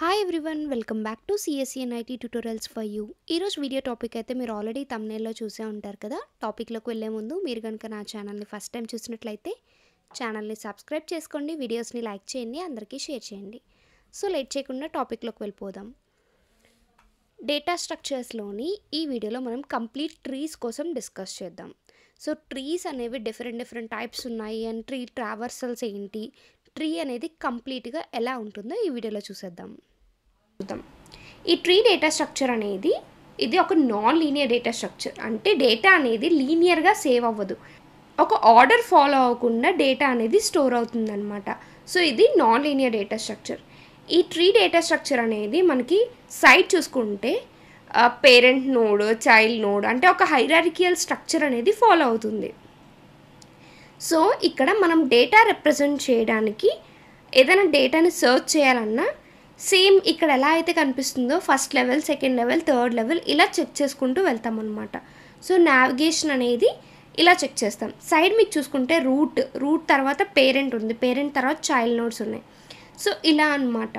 Hi everyone, welcome back to CSC and IT tutorials for you. ఈరోజు video topic అయితే మీరు already తమ్నేల్లో చూసే ఉంటారు కదా. టాపిక్లోకి వెళ్ళే ముందు మీరు కనుక నా ఛానల్ని ఫస్ట్ టైం చూసినట్లయితే ఛానల్ని సబ్స్క్రైబ్ చేసుకోండి, వీడియోస్ని లైక్ చేయండి, అందరికీ షేర్ చేయండి. సో లేట్ చేయకుండా టాపిక్లోకి వెళ్ళిపోదాం. డేటా స్ట్రక్చర్స్లోని ఈ వీడియోలో మనం కంప్లీట్ ట్రీస్ కోసం డిస్కస్ చేద్దాం. సో ట్రీస్ అనేవి డిఫరెంట్ టైప్స్ ఉన్నాయి అండ్ ట్రీ ట్రావర్సల్స్ ఏంటి, ట్రీ అనేది కంప్లీట్గా ఎలా ఉంటుందో ఈ వీడియోలో చూసేద్దాం. ఈ ట్రీ డేటా స్ట్రక్చర్ అనేది ఇది ఒక నాన్ లీనియర్ డేటా స్ట్రక్చర్. అంటే డేటా అనేది లీనియర్గా సేవ్ అవ్వదు, ఒక ఆర్డర్ ఫాలో అవ్వకుండా డేటా అనేది స్టోర్ అవుతుందన్నమాట. సో ఇది నాన్ లీనియర్ డేటా స్ట్రక్చర్. ఈ ట్రీ డేటా స్ట్రక్చర్ అనేది మనకి సైడ్ చూసుకుంటే పేరెంట్ నోడ్, చైల్డ్ నోడ్ అంటే ఒక హైరార్కియల్ స్ట్రక్చర్ అనేది ఫాలో అవుతుంది. సో ఇక్కడ మనం డేటా రిప్రజెంట్ చేయడానికి ఏదైనా డేటాని సర్చ్ చేయాలన్నా సేమ్ ఇక్కడ ఎలా అయితే కనిపిస్తుందో first level, second level, third level ఇలా చెక్ చేసుకుంటూ వెళ్తాం అనమాట. సో నావిగేషన్ అనేది ఇలా చెక్ చేస్తాం. సైడ్ మీకు చూసుకుంటే రూట్ తర్వాత పేరెంట్ ఉంది, పేరెంట్ తర్వాత చైల్డ్ నోడ్స్ ఉన్నాయి. సో ఇలా అన్నమాట.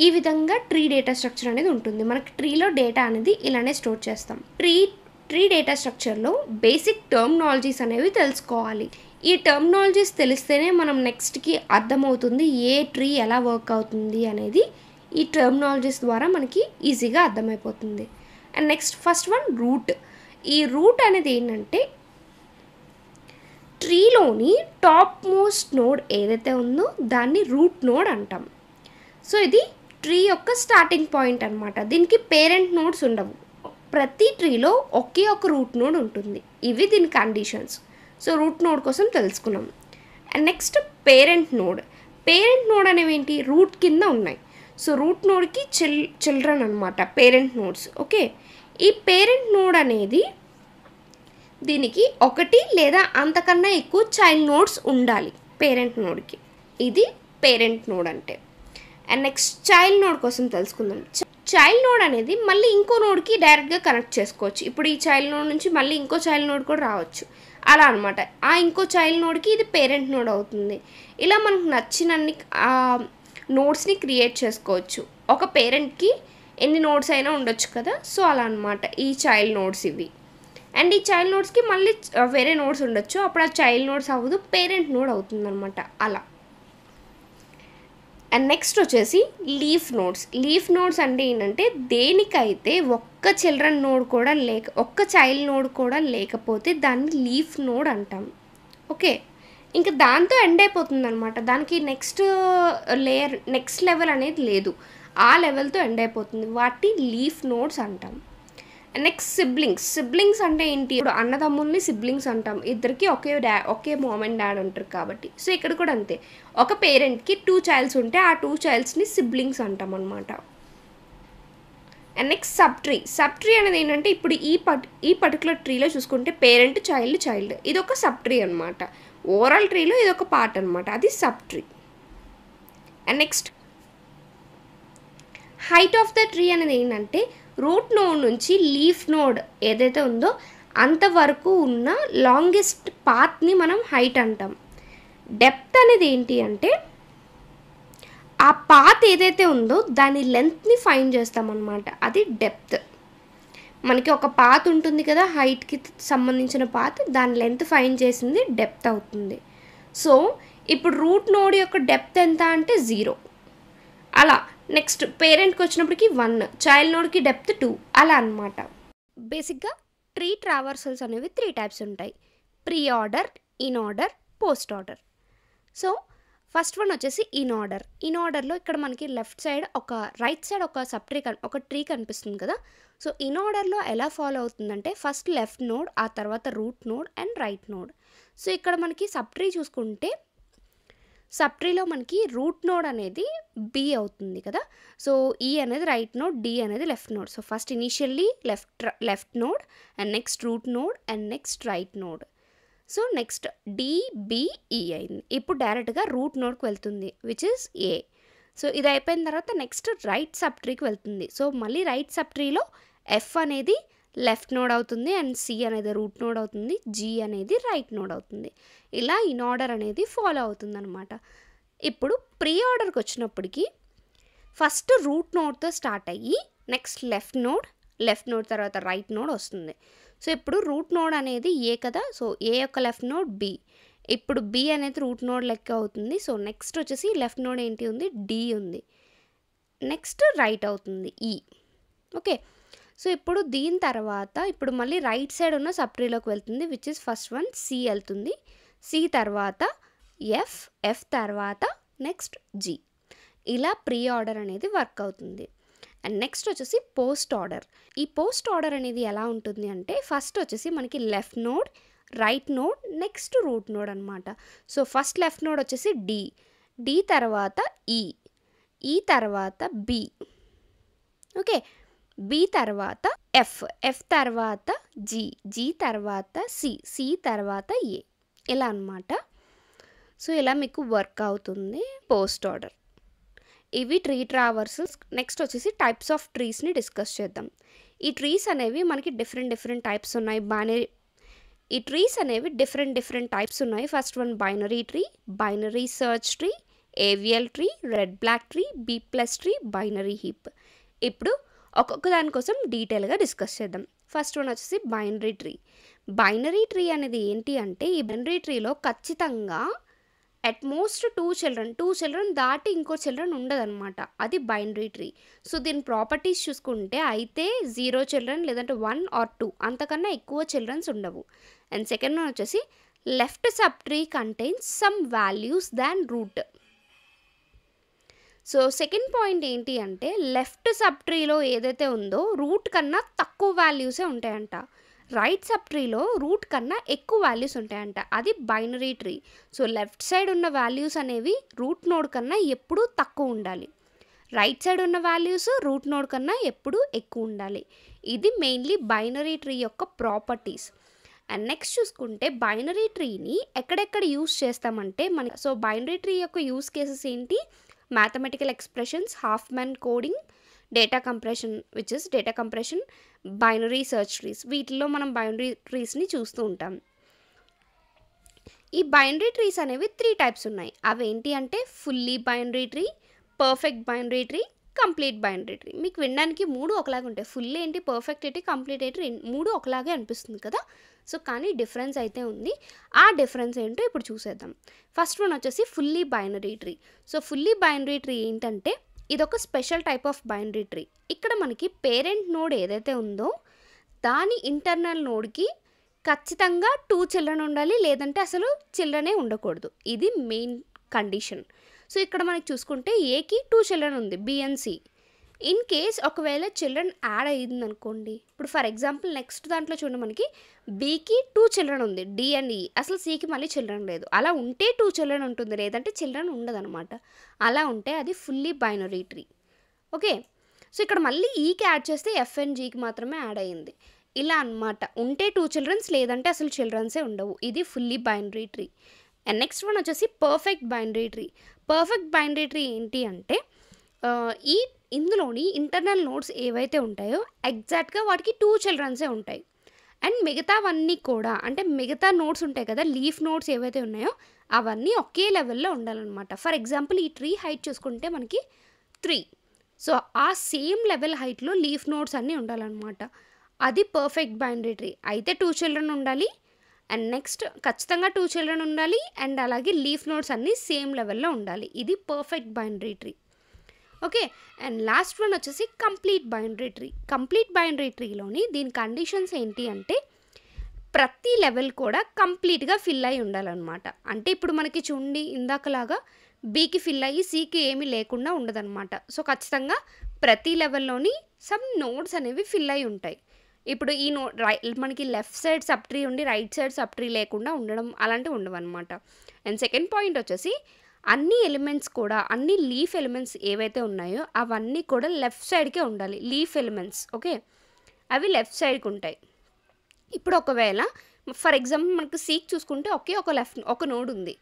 ఈ విధంగా ట్రీ డేటా స్ట్రక్చర్ అనేది ఉంటుంది. మనకి ట్రీలో డేటా అనేది ఇలానే స్టోర్ చేస్తాం. ట్రీ డేటా స్ట్రక్చర్లో బేసిక్ టర్మినాలజీస్ అనేవి తెలుసుకోవాలి. ఈ టర్మినాలజీస్ తెలిస్తేనే మనం నెక్స్ట్కి అర్థమవుతుంది ఏ ట్రీ ఎలా వర్క్ అవుతుంది అనేది. ఈ టర్మినాలజీస్ ద్వారా మనకి ఈజీగా అర్థమైపోతుంది. And next first one root. ఈ రూట్ అనేది ఏంటంటే ట్రీలోని టాప్ మోస్ట్ నోడ్ ఏదైతే ఉందో దాన్ని రూట్ నోడ్ అంటాం. సో ఇది ట్రీ యొక్క స్టార్టింగ్ పాయింట్ అనమాట. దీనికి పేరెంట్ నోడ్స్ ఉండవు. ప్రతి ట్రీలో ఒకే ఒక రూట్ నోడ్ ఉంటుంది. ఇవి దీని కండిషన్స్. సో రూట్ నోడ్ కోసం తెలుసుకున్నాం. And next parent node. Parent node అనేవి ఏంటి, రూట్ కింద ఉన్నాయి. సో రూట్ నోడ్కి చిల్డ్రన్ అనమాట పేరెంట్ నోడ్స్. ఓకే, ఈ పేరెంట్ నోడ్ అనేది దీనికి ఒకటి లేదా అంతకన్నా ఎక్కువ చైల్డ్ నోడ్స్ ఉండాలి పేరెంట్ నోడ్కి. ఇది పేరెంట్ నోడ్ అంటే. అండ్ నెక్స్ట్ చైల్డ్ నోడ్ కోసం తెలుసుకుందాం. చైల్డ్ నోడ్ అనేది మళ్ళీ ఇంకో నోడ్కి డైరెక్ట్గా కనెక్ట్ చేసుకోవచ్చు. ఇప్పుడు ఈ చైల్డ్ నోడ్ నుంచి మళ్ళీ ఇంకో చైల్డ్ నోడ్ కూడా రావచ్చు, అలా అనమాట. ఆ ఇంకో చైల్డ్ నోడ్కి ఇది పేరెంట్ నోడ్ అవుతుంది. ఇలా మనకు నచ్చినన్ని నోడ్స్ని క్రియేట్ చేసుకోవచ్చు. ఒక పేరెంట్కి ఎన్ని నోడ్స్ అయినా ఉండొచ్చు కదా. సో అలా అనమాట ఈ చైల్డ్ నోడ్స్ ఇవి. అండ్ ఈ చైల్డ్ నోడ్స్కి మళ్ళీ వేరే నోడ్స్ ఉండొచ్చు, అప్పుడు ఆ చైల్డ్ నోడ్స్ అవ్వదు, పేరెంట్ నోడ్ అవుతుంది అనమాట అలా. అండ్ నెక్స్ట్ వచ్చేసి లీఫ్ నోడ్స్. లీఫ్ నోడ్స్ అంటే ఏంటంటే దేనికైతే ఒక్క చిల్డ్రన్ నోడ్ కూడా ఒక్క చైల్డ్ నోడ్ కూడా లేకపోతే దాన్ని లీఫ్ నోడ్ అంటాం. ఓకే, ఇంకా దాంతో ఎండ్ అయిపోతుంది అనమాట. దానికి నెక్స్ట్ లెవెల్ అనేది లేదు, ఆ లెవెల్తో ఎండ్ అయిపోతుంది. వాటి లీఫ్ నోడ్స్ అంటాం. నెక్స్ట్ సిబ్లింగ్స్ అంటే ఏంటి, ఇప్పుడు అన్నదమ్ముల్ని సిబ్లింగ్స్ అంటాం. ఇద్దరికి ఒకే మామ్ అండ్ డాడ్ ఉంటారు కాబట్టి. సో ఇక్కడ కూడా అంతే, ఒక పేరెంట్కి 2 చైల్డ్స్ ఉంటే ఆ 2 చైల్డ్స్ని సిబ్లింగ్స్ అంటాం అనమాట. అండ్ నెక్స్ట్ సబ్ ట్రీ అనేది ఏంటంటే ఇప్పుడు ఈ పర్టికులర్ ట్రీలో చూసుకుంటే పేరెంట్, చైల్డ్ ఇది ఒక సబ్ ట్రీ అనమాట. ఓవరాల్ ట్రీలో ఇది ఒక పార్ట్ అనమాట, అది sub tree. And next height of the tree అనేది ఏంటంటే రూట్ నోడ్ నుంచి లీఫ్ నోడ్ ఏదైతే ఉందో అంతవరకు ఉన్న లాంగెస్ట్ పాత్ని మనం హైట్ అంటాం. డెప్త్ అనేది ఏంటి అంటే ఆ పాత్ ఏదైతే ఉందో దాని లెంత్ని ఫైండ్ చేస్తామన్నమాట, అది డెప్త్. మనకి ఒక పాత్ ఉంటుంది కదా, హైట్కి సంబంధించిన పాత్, దాని లెంత్ ఫైండ్ చేసింది డెప్త్ అవుతుంది. సో ఇప్పుడు రూట్ నోడ్ యొక్క డెప్త్ ఎంత అంటే 0 అలా. నెక్స్ట్ పేరెంట్కి వచ్చినప్పటికి 1, చైల్డ్ నోడ్కి డెప్త్ 2 అలా అనమాట. బేసిక్గా ట్రీ ట్రావర్సల్స్ అనేవి 3 టైప్స్ ఉంటాయి: pre order, in order, post order. So first one వచ్చేసి ఇన్ ఆర్డర్లో ఇక్కడ మనకి రైట్ సైడ్ ఒక ఒక ట్రీ కనిపిస్తుంది కదా. సో ఇన్ ఆర్డర్లో ఎలా ఫాలో అవుతుందంటే ఫస్ట్ లెఫ్ట్ నోడ్, ఆ తర్వాత route node and right node. So ఇక్కడ మనకి సబ్ ట్రీ చూసుకుంటే సబ్ ట్రీలో మనకి రూట్ నోడ్ అనేది బి అవుతుంది కదా. సో ఈ అనేది రైట్ నోడ్, డి అనేది left node. So first initially left node and next root node and next right node. So next DBE అయింది. ఇప్పుడు డైరెక్ట్గా రూట్ నోడ్కి వెళ్తుంది, విచ్ ఇస్ ఏ. సో ఇది అయిపోయిన తర్వాత నెక్స్ట్ రైట్ సబ్ ట్రీకి వెళ్తుంది. సో మళ్ళీ రైట్ సబ్ ట్రీలో ఎఫ్ అనేది లెఫ్ట్ నోడ్ అవుతుంది అండ్ సి అనేది రూట్ నోడ్ అవుతుంది, జీ అనేది రైట్ నోడ్ అవుతుంది. ఇలా ఇన్ ఆర్డర్ అనేది ఫాలో అవుతుంది అనమాట. ఇప్పుడు ప్రీ ఆర్డర్కి వచ్చినప్పటికీ ఫస్ట్ రూట్ నోడ్తో స్టార్ట్ అయ్యి నెక్స్ట్ లెఫ్ట్ నోడ్ తర్వాత రైట్ నోడ్ వస్తుంది. సో ఇప్పుడు రూట్ నోడ్ అనేది ఏ కదా, సో ఏ యొక్క లెఫ్ట్ నోడ్ బి. ఇప్పుడు బి అనేది రూట్ నోడ్ లెక్క అవుతుంది. సో నెక్స్ట్ వచ్చేసి లెఫ్ట్ నోడ్ ఏంటి ఉంది, డి ఉంది. నెక్స్ట్ రైట్ అవుతుంది ఈ. ఓకే, సో ఇప్పుడు దీని తర్వాత ఇప్పుడు మళ్ళీ రైట్ సైడ్ ఉన్న సబ్ ట్రీలోకి వెళ్తుంది, which is first one C వెళ్తుంది. సి తర్వాత ఎఫ్ తర్వాత నెక్స్ట్ జి. ఇలా ప్రీ ఆర్డర్ అనేది వర్క్ అవుతుంది. అండ్ నెక్స్ట్ వచ్చేసి పోస్ట్ ఆర్డర్. ఈ పోస్ట్ ఆర్డర్ అనేది ఎలా ఉంటుంది అంటే ఫస్ట్ వచ్చేసి మనకి left node, right node, next root node అనమాట. సో ఫస్ట్ లెఫ్ట్ నోడ్ వచ్చేసి డి తర్వాత ఈ తర్వాత బి. ఓకే, బి తర్వాత ఎఫ్ తర్వాత జి తర్వాత సి తర్వాత ఏ, ఇలా అనమాట. సో ఇలా మీకు వర్క్ అవుతుంది పోస్ట్ ఆర్డర్. ఇవి ట్రీ ట్రావర్సల్స్. నెక్స్ట్ వచ్చేసి టైప్స్ ఆఫ్ ట్రీస్ని డిస్కస్ చేద్దాం. ఈ ట్రీస్ అనేవి మనకి డిఫరెంట్ టైప్స్ ఉన్నాయి. ఈ ట్రీస్ అనేవి డిఫరెంట్ టైప్స్ ఉన్నాయి. First one binary tree, binary search tree, AVL tree, red black tree, B plus tree, binary heap. ఇప్పుడు ఒక్కొక్క దానికోసం డీటెయిల్గా డిస్కస్ చేద్దాం. ఫస్ట్ వన్ వచ్చేసి బైనరీ ట్రీ. బైనరీ ట్రీ అనేది ఏంటి అంటే ఈ బైనరీ ట్రీలో ఖచ్చితంగా అట్మోస్ట్ టూ చిల్డ్రన్ దాటి ఇంకో చిల్డ్రన్ ఉండదన్నమాట. అది బైనరీ ట్రీ. సో దీని ప్రాపర్టీస్ చూసుకుంటే అయితే 0 చిల్డ్రన్ లేదంటే 1 or 2 అంతకన్నా ఎక్కువ చిల్డ్రన్స్ ఉండవు. అండ్ సెకండ్ వన్ వచ్చేసి left sub tree contains some values than root. So second point ఏంటి అంటే లెఫ్ట్ సబ్ ట్రీలో ఏదైతే ఉందో రూట్ కన్నా తక్కువ వాల్యూసే ఉంటాయంట. రైట్ సబ్ ట్రీలో రూట్ కన్నా ఎక్కువ వాల్యూస్ ఉంటాయంట. అది binary tree. So left side ఉన్న వాల్యూస్ అనేవి రూట్ నోడ్ కన్నా ఎప్పుడూ తక్కువ ఉండాలి, రైట్ సైడ్ ఉన్న వాల్యూస్ రూట్ నోడ్ కన్నా ఎప్పుడూ ఎక్కువ ఉండాలి. ఇది మెయిన్లీ బైనరీ ట్రీ యొక్క ప్రాపర్టీస్. అండ్ నెక్స్ట్ చూసుకుంటే బైనరీ ట్రీని ఎక్కడెక్కడ యూస్ చేస్తామంటే సో బైనరీ ట్రీ యొక్క యూస్ కేసెస్ ఏంటి, mathematical expressions, Huffman coding, data compression, binary search trees. వీటిల్లో మనం బైనరీ ట్రీస్ని చూస్తూ ఉంటాం. ఈ బైనరీ ట్రీస్ అనేవి 3 టైప్స్ ఉన్నాయి. అవి ఏంటి అంటే fully binary tree, perfect binary tree, complete binary tree. మీకు వినడానికి 3 ఒకలాగా ఉంటాయి. ఫుల్ ఏంటి, పర్ఫెక్ట్ ఏంటి, కంప్లీట్ ఏంటి, 3 ఒకలాగే అనిపిస్తుంది కదా. సో కానీ డిఫరెన్స్ అయితే ఉంది. ఆ డిఫరెన్స్ ఏంటో ఇప్పుడు చూసేద్దాం. ఫస్ట్ వన్ వచ్చేసి fully binary tree. So fully binary tree ఏంటంటే ఇదొక special type of binary tree. ఇక్కడ మనకి పేరెంట్ నోడ్ ఏదైతే ఉందో దాని ఇంటర్నల్ నోడ్కి ఖచ్చితంగా 2 చిల్డ్రన్ ఉండాలి, లేదంటే అసలు చిల్డ్రనే ఉండకూడదు. ఇది మెయిన్ కండిషన్. సో ఇక్కడ మనకి చూసుకుంటే ఏకి 2 చిల్డ్రన్ ఉంది, B and C. In case ఒకవేళ చిల్డ్రన్ యాడ్ అయ్యింది అనుకోండి, ఇప్పుడు ఫర్ ఎగ్జాంపుల్ నెక్స్ట్ దాంట్లో చూడండి మనకి బీకి 2 చిల్డ్రన్ ఉంది, డి అండ్ ఈ, అసలు సికి మళ్ళీ చిల్డ్రన్ లేదు. అలా ఉంటే 2 చిల్డ్రన్ ఉంటుంది, లేదంటే చిల్డ్రన్ ఉండదన్నమాట. అలా ఉంటే అది fully binary tree. Okay, so ఇక్కడ మళ్ళీ ఈకి యాడ్ చేస్తే ఎఫ్ అండ్ జీకి మాత్రమే యాడ్ అయ్యింది. ఇలా అనమాట. ఉంటే 2 చిల్డ్రన్స్, లేదంటే అసలు చిల్డ్రన్సే ఉండవు. ఇది fully binary tree. And next one వచ్చేసి perfect binary tree. Perfect binary tree ఏంటి అంటే ఇందులోని ఇంటర్నల్ నోడ్స్ ఏవైతే ఉంటాయో ఎగ్జాక్ట్గా వాటికి 2 చిల్డ్రన్సే ఉంటాయి. అండ్ మిగతావన్నీ కూడా అంటే మిగతా నోడ్స్ ఉంటాయి కదా, లీఫ్ నోడ్స్ ఏవైతే ఉన్నాయో అవన్నీ ఒకే లెవెల్లో ఉండాలన్నమాట. ఫర్ ఎగ్జాంపుల్ ఈ ట్రీ హైట్ చూసుకుంటే మనకి 3. సో ఆ సేమ్ లెవెల్ హైట్లో లీఫ్ నోడ్స్ అన్నీ ఉండాలన్నమాట. అది పర్ఫెక్ట్ బైనరీ ట్రీ. అయితే 2 చిల్డ్రన్ ఉండాలి, అండ్ నెక్స్ట్ ఖచ్చితంగా 2 చిల్డ్రన్ ఉండాలి, అండ్ అలాగే లీఫ్ నోడ్స్ అన్నీ సేమ్ లెవెల్లో ఉండాలి. ఇది perfect binary tree. Okay, and last one వచ్చేసి complete binary tree. Complete binary ట్రీలోని దీని కండిషన్స్ ఏంటి అంటే ప్రతి లెవెల్ కూడా కంప్లీట్గా ఫిల్ అయి ఉండాలన్నమాట. అంటే ఇప్పుడు మనకి చూడండి ఇందాకలాగా బీకి ఫిల్ అయ్యి సికి ఏమీ లేకుండా ఉండదన్నమాట. సో ఖచ్చితంగా ప్రతి లెవెల్లోని సమ్ నోడ్స్ అనేవి ఫిల్ అయి ఉంటాయి. ఇప్పుడు ఈ మనకి లెఫ్ట్ సైడ్ సబ్ ట్రీ ఉండి రైట్ సైడ్ సబ్ ట్రీ లేకుండా ఉండడం అలాంటివి ఉండవు అనమాట. అండ్ సెకండ్ పాయింట్ వచ్చేసి అన్ని ఎలిమెంట్స్ కూడా అన్ని లీఫ్ ఎలిమెంట్స్ ఏవైతే ఉన్నాయో అవన్నీ కూడా లెఫ్ట్ సైడ్కే ఉండాలి. లీఫ్ ఎలిమెంట్స్ ఓకే, అవి లెఫ్ట్ సైడ్కి ఉంటాయి. ఇప్పుడు ఒకవేళ ఫర్ ఎగ్జాంపుల్ మనకు సీక్ చూసుకుంటే ఒక నోడ్ ఉంది.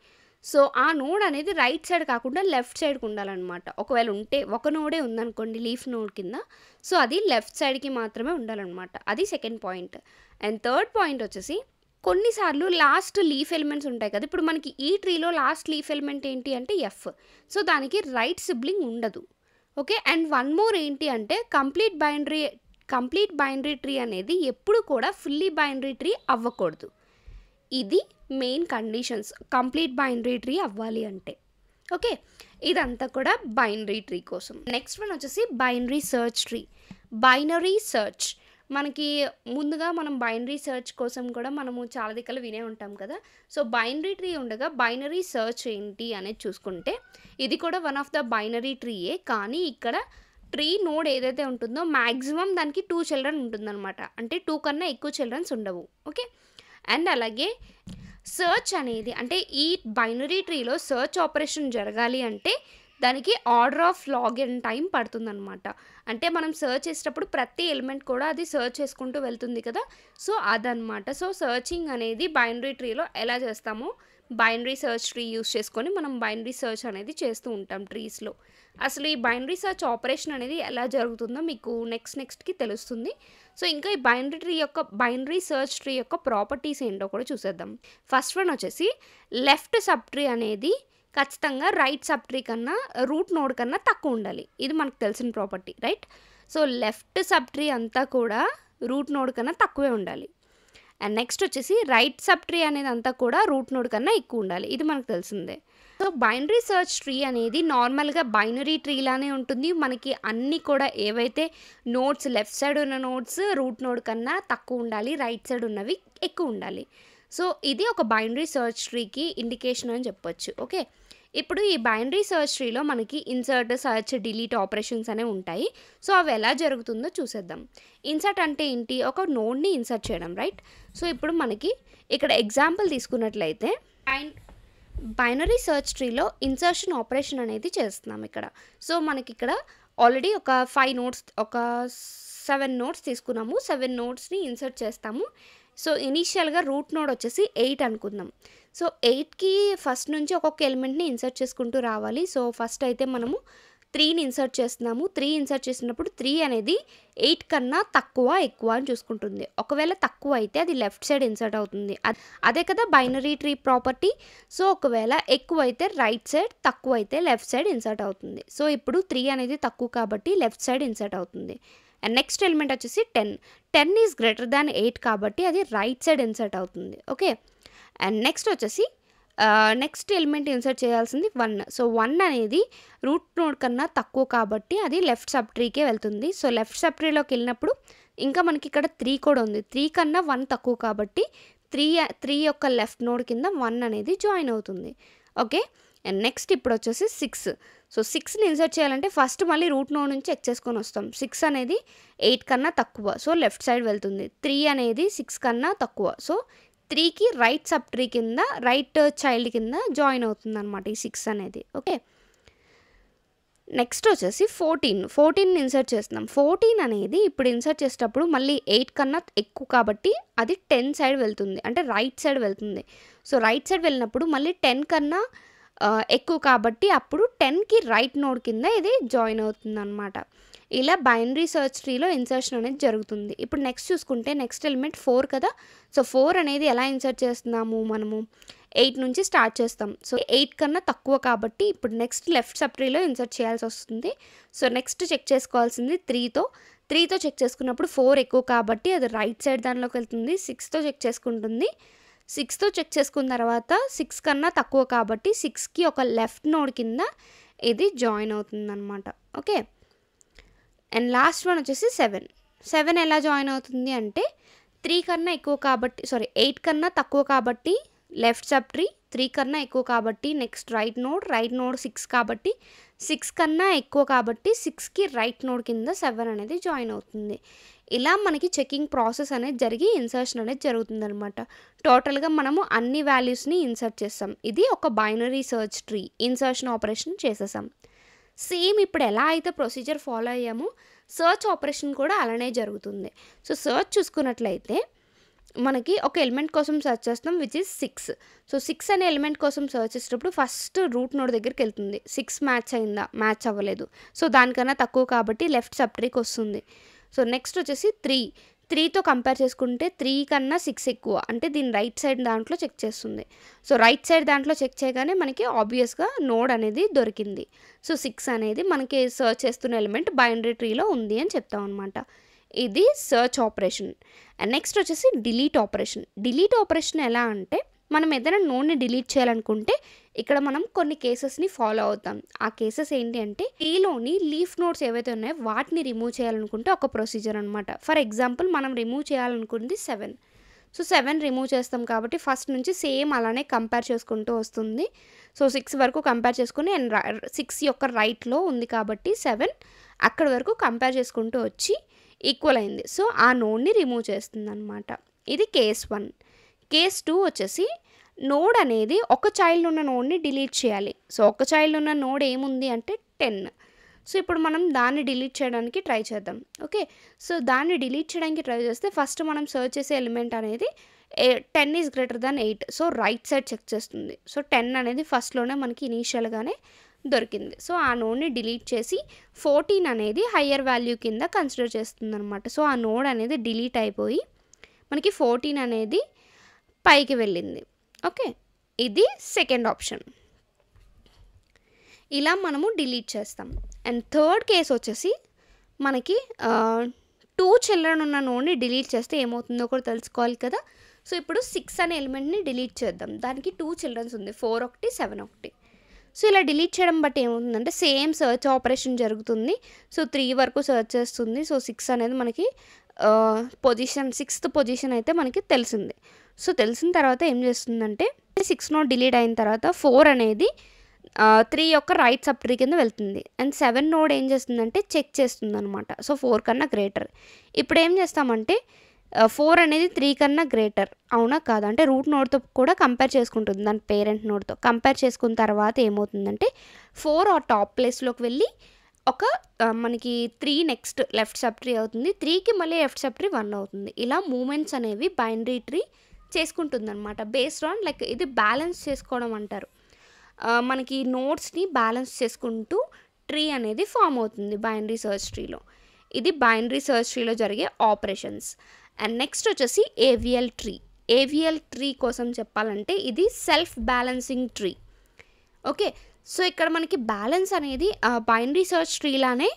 సో ఆ నోడ్ అనేది రైట్ సైడ్ కాకుండా లెఫ్ట్ సైడ్కి ఉండాలన్నమాట. ఒకవేళ ఉంటే ఒక నోడే ఉందనుకోండి లీఫ్ నోడ్ కింద, సో అది లెఫ్ట్ సైడ్కి మాత్రమే ఉండాలన్నమాట. అది second point. And third point వచ్చేసి కొన్నిసార్లు లాస్ట్ లీఫ్ ఎలిమెంట్స్ ఉంటాయి కదా, ఇప్పుడు మనకి ఈ ట్రీలో లాస్ట్ లీఫ్ ఎలిమెంట్ ఏంటి అంటే ఎఫ్. సో దానికి రైట్ సిబ్లింగ్ ఉండదు. ఓకే. అండ్ వన్ మోర్ ఏంటి అంటే కంప్లీట్ బైనరీ ట్రీ అనేది ఎప్పుడు కూడా ఫుల్లీ బైనరీ ట్రీ అవ్వకూడదు. ఇది main conditions complete binary tree అవ్వాలి అంటే. ఓకే. ఇదంతా కూడా బైనరీ ట్రీ కోసం. నెక్స్ట్ వన్ వచ్చేసి binary search tree. Binary search మనకి ముందుగా మనం బైనరీ సెర్చ్ కోసం కూడా మనము చాలా దిక్కలు వినే ఉంటాం కదా. సో బైనరీ ట్రీ ఉండగా బైనరీ సెర్చ్ ఏంటి అనేది చూసుకుంటే ఇది కూడా వన్ ఆఫ్ ద బైనరీ ట్రీయే. కానీ ఇక్కడ ట్రీ నోడ్ ఏదైతే ఉంటుందో మ్యాక్సిమం దానికి 2 చిల్డ్రన్ ఉంటుందన్నమాట. అంటే 2 కన్నా ఎక్కువ చిల్డ్రన్స్ ఉండవు. ఓకే. అండ్ అలాగే సెర్చ్ అనేది అంటే ఈ బైనరీ ట్రీలో సెర్చ్ ఆపరేషన్ జరగాలి అంటే దానికి ఆర్డర్ ఆఫ్ లాగిన్ టైం పడుతుందన్నమాట. అంటే మనం సెర్చ్ చేసేటప్పుడు ప్రతి ఎలిమెంట్ కూడా అది సెర్చ్ చేసుకుంటూ వెళ్తుంది కదా. సో అదనమాట. సో సెర్చింగ్ అనేది బైనరీ ట్రీలో ఎలా చేస్తామో బైనరీ సెర్చ్ ట్రీ యూస్ చేసుకొని మనం బైనరీ సెర్చ్ అనేది చేస్తూ ఉంటాం ట్రీస్లో. అసలు ఈ బైనరీ సెర్చ్ ఆపరేషన్ అనేది ఎలా జరుగుతుందో మీకు నెక్స్ట్కి తెలుస్తుంది. సో ఇంకా ఈ బైనరీ సెర్చ్ ట్రీ యొక్క ప్రాపర్టీస్ ఏంటో కూడా చూసేద్దాం. ఫస్ట్ వన్ వచ్చేసి లెఫ్ట్ సబ్ ట్రీ అనేది ఖచ్చితంగా రైట్ సబ్ ట్రీ కన్నా రూట్ నోడ్ కన్నా తక్కువ ఉండాలి. ఇది మనకు తెలిసిన property, right? So left sub tree అంతా కూడా రూట్ నోడ్ కన్నా తక్కువే ఉండాలి. అండ్ నెక్స్ట్ వచ్చేసి రైట్ సబ్ ట్రీ అనేది అంతా కూడా రూట్ నోడ్ కన్నా ఎక్కువ ఉండాలి. ఇది మనకు తెలిసిందే. సో బైనరీ సెర్చ్ ట్రీ అనేది నార్మల్గా బైనరీ ట్రీ లానే ఉంటుంది. మనకి అన్నీ కూడా ఏవైతే నోడ్స్ లెఫ్ట్ సైడ్ ఉన్న నోడ్స్ రూట్ నోడ్ కన్నా తక్కువ ఉండాలి, రైట్ సైడ్ ఉన్నవి ఎక్కువ ఉండాలి. సో ఇది ఒక బైనరీ సెర్చ్ ట్రీకి ఇండికేషన్ అని చెప్పొచ్చు. ఓకే. ఇప్పుడు ఈ బైనరీ సెర్చ్ ట్రీలో మనకి ఇన్సర్ట్, సర్చ్, డిలీట్ ఆపరేషన్స్ అనేవి ఉంటాయి. సో అవి ఎలా జరుగుతుందో చూసేద్దాం. ఇన్సర్ట్ అంటే ఏంటి? ఒక నోడ్ని ఇన్సర్ట్ చేయడం, రైట్? సో ఇప్పుడు మనకి ఇక్కడ ఎగ్జాంపుల్ తీసుకున్నట్లయితే బైనరీ సెర్చ్ ట్రీలో ఇన్సర్షన్ ఆపరేషన్ అనేది చేస్తున్నాం ఇక్కడ. సో మనకి ఇక్కడ ఆల్రెడీ ఒక 5 నోడ్స్, ఒక 7 నోడ్స్ తీసుకున్నాము. 7 నోడ్స్ని ఇన్సర్ట్ చేస్తాము. సో ఇనీషియల్గా రూట్ నోడ్ వచ్చేసి 8 అనుకుందాం. సో 8కి ఫస్ట్ నుంచి ఒక్కొక్క ఎలిమెంట్ని ఇన్సర్ట్ చేసుకుంటూ రావాలి. సో ఫస్ట్ అయితే మనము 3ని ఇన్సర్ట్ చేస్తున్నాము. 3 ఇన్సర్ట్ చేసినప్పుడు 3 అనేది 8 కన్నా తక్కువ ఎక్కువ అని చూసుకుంటుంది. ఒకవేళ తక్కువ అయితే అది లెఫ్ట్ సైడ్ ఇన్సర్ట్ అవుతుంది. అదే కదా బైనరీ ట్రీ ప్రాపర్టీ. సో ఒకవేళ ఎక్కువ అయితే రైట్ సైడ్, తక్కువ అయితే లెఫ్ట్ సైడ్ ఇన్సర్ట్ అవుతుంది. సో ఇప్పుడు 3 అనేది తక్కువ కాబట్టి లెఫ్ట్ సైడ్ ఇన్సర్ట్ అవుతుంది. అండ్ నెక్స్ట్ ఎలిమెంట్ వచ్చేసి 10 ఈజ్ గ్రేటర్ దాన్ 8 కాబట్టి అది రైట్ సైడ్ ఇన్సర్ట్ అవుతుంది. ఓకే. అండ్ నెక్స్ట్ వచ్చేసి నెక్స్ట్ ఎలిమెంట్ ఇన్సర్ట్ చేయాల్సింది 1. సో 1 అనేది రూట్ నోడ్ కన్నా తక్కువ కాబట్టి అది లెఫ్ట్ సబ్ ట్రీకే వెళ్తుంది. సో లెఫ్ట్ సబ్ ట్రీలోకి వెళ్ళినప్పుడు ఇంకా మనకి ఇక్కడ 3 కూడా ఉంది. 3 కన్నా 1 తక్కువ కాబట్టి 3 యొక్క లెఫ్ట్ నోడ్ కింద 1 అనేది జాయిన్ అవుతుంది. ఓకే. అండ్ నెక్స్ట్ ఇప్పుడు వచ్చేసి 6. సో 6ని ఇన్సర్ట్ చేయాలంటే ఫస్ట్ మళ్ళీ రూట్ నోడ్ నుంచి చెక్ చేసుకొని వస్తాం. 6 అనేది 8 కన్నా తక్కువ, సో లెఫ్ట్ సైడ్ వెళ్తుంది. 3 అనేది 6 కన్నా తక్కువ, సో 3కి రైట్ సబ్ ట్రీ కింద, రైట్ చైల్డ్ కింద జాయిన్ అవుతుంది అనమాట ఈ 6 అనేది. ఓకే. నెక్స్ట్ వచ్చేసి 14ని ఇన్సర్ట్ చేస్తున్నాం. 14 అనేది ఇప్పుడు ఇన్సర్ట్ చేసేటప్పుడు మళ్ళీ 8 కన్నా ఎక్కువ కాబట్టి అది 10 సైడ్ వెళ్తుంది, అంటే రైట్ సైడ్ వెళ్తుంది. సో రైట్ సైడ్ వెళ్ళినప్పుడు మళ్ళీ 10 కన్నా ఎక్కువ కాబట్టి అప్పుడు 10కి రైట్ నోడ్ కింద ఇది జాయిన్ అవుతుంది అనమాట. ఇలా బైనరీ సెర్చ్ ట్రీలో ఇన్సర్షన్ అనేది జరుగుతుంది. ఇప్పుడు నెక్స్ట్ చూసుకుంటే నెక్స్ట్ ఎలిమెంట్ 4 కదా. సో 4 అనేది ఎలా ఇన్సర్ట్ చేస్తున్నాము మనము 8 నుంచి స్టార్ట్ చేస్తాం. సో 8 కన్నా తక్కువ కాబట్టి ఇప్పుడు నెక్స్ట్ లెఫ్ట్ సబ్ ట్రీలో ఇన్సర్ట్ చేయాల్సి వస్తుంది. సో నెక్స్ట్ చెక్ చేసుకోవాల్సింది 3తో చెక్ చేసుకున్నప్పుడు 4 ఎక్కువ కాబట్టి అది రైట్ సైడ్ దానిలోకి వెళ్తుంది. 6తో చెక్ చేసుకుంటుంది. 6తో చెక్ చేసుకున్న తర్వాత 6 కన్నా తక్కువ కాబట్టి 6కి ఒక లెఫ్ట్ నోడ్ కింద ఇది జాయిన్ అవుతుంది అనమాట. ఓకే. అండ్ లాస్ట్ వన్ వచ్చేసి 7 ఎలా జాయిన్ అవుతుంది అంటే 3 కన్నా ఎక్కువ కాబట్టి 8 కన్నా తక్కువ కాబట్టి లెఫ్ట్ సబ్ ట్రీ, 3 కన్నా ఎక్కువ కాబట్టి నెక్స్ట్ రైట్ నోడ్ 6 కాబట్టి 6 కన్నా ఎక్కువ కాబట్టి 6కి రైట్ నోడ్ కింద 7 అనేది జాయిన్ అవుతుంది. ఇలా మనకి చెకింగ్ ప్రాసెస్ అనేది జరిగి ఇన్సర్షన్ అనేది జరుగుతుంది అనమాట. టోటల్గా మనము అన్ని వాల్యూస్ని ఇన్సర్ట్ చేస్తాం. ఇది ఒక binary search tree insertion operation చేసేసాం. సేమ్ ఇప్పుడు ఎలా అయితే ప్రొసీజర్ ఫాలో అయ్యామో సెర్చ్ ఆపరేషన్ కూడా అలానే జరుగుతుంది. సో సెర్చ్ చూసుకున్నట్లయితే మనకి ఒక ఎలిమెంట్ కోసం సెర్చ్ చేస్తాం విచ్ ఇస్ 6. సో 6 అనే ఎలిమెంట్ కోసం సెర్చ్ చేసేటప్పుడు ఫస్ట్ రూట్ నోడ్ దగ్గరికి వెళ్తుంది. 6 మ్యాచ్ అయిందా? మ్యాచ్ అవ్వలేదు. సో దానికన్నా తక్కువ కాబట్టి లెఫ్ట్ సబ్ ట్రీకి వస్తుంది. సో నెక్స్ట్ వచ్చేసి 3 3తో కంపేర్ చేసుకుంటే 3 కన్నా 6 ఎక్కువ. అంటే దీని రైట్ సైడ్ దాంట్లో చెక్ చేస్తుంది. సో, రైట్ సైడ్ దాంట్లో చెక్ చేయగానే మనకి ఆబ్వియస్‌గా నోడ్ అనేది దొరికింది. సో, 6 అనేది మనకి సెర్చ్ చేస్తున్న ఎలిమెంట్ బైనరీ ట్రీలో ఉంది అని చెప్తామనమాట. ఇది సెర్చ్ ఆపరేషన్. అండ్ నెక్స్ట్ వచ్చేసి డిలీట్ ఆపరేషన్. డిలీట్ ఆపరేషన్ ఎలా అంటే మనం ఏదైనా నోడ్‌ని డిలీట్ చేయాలనుకుంటే ఇక్కడ మనం కొన్ని కేసెస్‌ని ఫాలో అవుతాం. ఆ కేసెస్ ఏంటి అంటే ట్రీలోని లీఫ్ నోడ్స్ ఏవైతే ఉన్నాయో వాటిని రిమూవ్ చేయాలనుకుంటే ఒక ప్రొసీజర్ అనమాట. ఫర్ ఎగ్జాంపుల్ మనం రిమూవ్ చేయాలనుకుంది 7. సో, 7 రిమూవ్ చేస్తాం కాబట్టి ఫస్ట్ నుంచి సేమ్ అలానే కంపేర్ చేసుకుంటూ వస్తుంది. సో, 6 వరకు కంపేర్ చేసుకొని అండ్ 6 యొక్క రైట్‌లో ఉంది కాబట్టి 7 అక్కడి వరకు కంపేర్ చేసుకుంటూ వచ్చి ఈక్వల్ అయింది. సో, ఆ నోడ్‌ని రిమూవ్ చేస్తుందనమాట. ఇది కేస్ 1. కేస్ 2 వచ్చేసి నోడ్ అనేది ఒక చైల్డ్ ఉన్న నోడ్‌ని డిలీట్ చేయాలి. సో, ఒక చైల్డ్ ఉన్న నోడ్ ఏముంది అంటే 10. సో, ఇప్పుడు మనం దాన్ని డిలీట్ చేయడానికి ట్రై చేద్దాం. ఓకే. సో, దాన్ని డిలీట్ చేయడానికి ట్రై చేస్తే ఫస్ట్ మనం సెర్చ్ చేసే ఎలిమెంట్ అనేది 10 is greater than 8. So, right side check చేస్తుంది. సో, 10 అనేది ఫస్ట్‌లోనే మనకి ఇనీషియల్‌గానే దొరికింది. సో, ఆ నోడ్‌ని డిలీట్ చేసి 14 అనేది హయ్యర్ వాల్యూ కింద కన్సిడర్ చేస్తుందనమాట. సో, ఆ నోడ్ అనేది డిలీట్ అయిపోయి మనకి 14 అనేది పైకి వెళ్ళింది. ఓకే. ఇది సెకండ్ ఆప్షన్. ఇలా మనము డిలీట్ చేస్తాం. అండ్ థర్డ్ కేస్ వచ్చేసి మనకి 2 చిల్డ్రన్ ఉన్న నోడ్‌ని డిలీట్ చేస్తే ఏమవుతుందో కూడా తెలుసుకోవాలి కదా! సో, ఇప్పుడు 6 అనే ఎలిమెంట్‌ని డిలీట్ చేద్దాం. దానికి 2 చిల్డ్రన్స్ ఉంది. 4 ఒకటి, 7 ఒకటి. సో, ఇలా డిలీట్ చేయడం బట్టి ఏమవుతుందంటే సేమ్ సెర్చ్ ఆపరేషన్ జరుగుతుంది. సో, 3 వరకు సెర్చ్ చేస్తుంది. సో, 6 అనేది మనకి సిక్స్త్ పొజిషన్ అయితే మనకి తెలిసింది. సో, తెలిసిన తర్వాత ఏం చేస్తుందంటే 6 నోడ్ డిలీట్ అయిన తర్వాత 4 అనేది 3 యొక్క రైట్ సబ్ ట్రీ కింద వెళ్తుంది. అండ్ 7 నోడ్ ఏం చేస్తుందంటే చెక్ చేస్తుందనమాట. సో, 4 కన్నా గ్రేటర్. ఇప్పుడు ఏం చేస్తామంటే 4 అనేది 3 కన్నా గ్రేటర్ అవునా కాదా అంటే రూట్ నోడ్‌తో కూడా కంపేర్ చేసుకుంటుంది. దాని పేరెంట్ నోడ్‌తో కంపేర్ చేసుకున్న తర్వాత ఏమవుతుందంటే 4 ఆ టాప్ ప్లేస్‌లోకి వెళ్ళి ఒక మనకి 3 నెక్స్ట్ లెఫ్ట్ సబ్ ట్రీ అవుతుంది. 3కి మళ్ళీ లెఫ్ట్ సబ్ ట్రీ 1 అవుతుంది. ఇలా మూవ్‌మెంట్స్ అనేవి బైనరీ ట్రీ చేసుకుంటుందనమాట. బేస్డ్ ఆన్ లైక్ ఇది బ్యాలెన్స్ చేసుకోవడం అంటారు. మనకి నోడ్స్‌ని బ్యాలెన్స్ చేసుకుంటూ ట్రీ అనేది ఫామ్ అవుతుంది బైనరీ సెర్చ్ ట్రీలో. ఇది బైనరీ సెర్చ్ ట్రీలో జరిగే ఆపరేషన్స్. అండ్ నెక్స్ట్ వచ్చేసి ఏవిఎల్ ట్రీ. ఏవిఎల్ ట్రీ కోసం చెప్పాలంటే ఇది self balancing tree. Okay. So, ఇక్కడ మనకి బ్యాలెన్స్ అనేది బైనరీ సెర్చ్ ట్రీలానే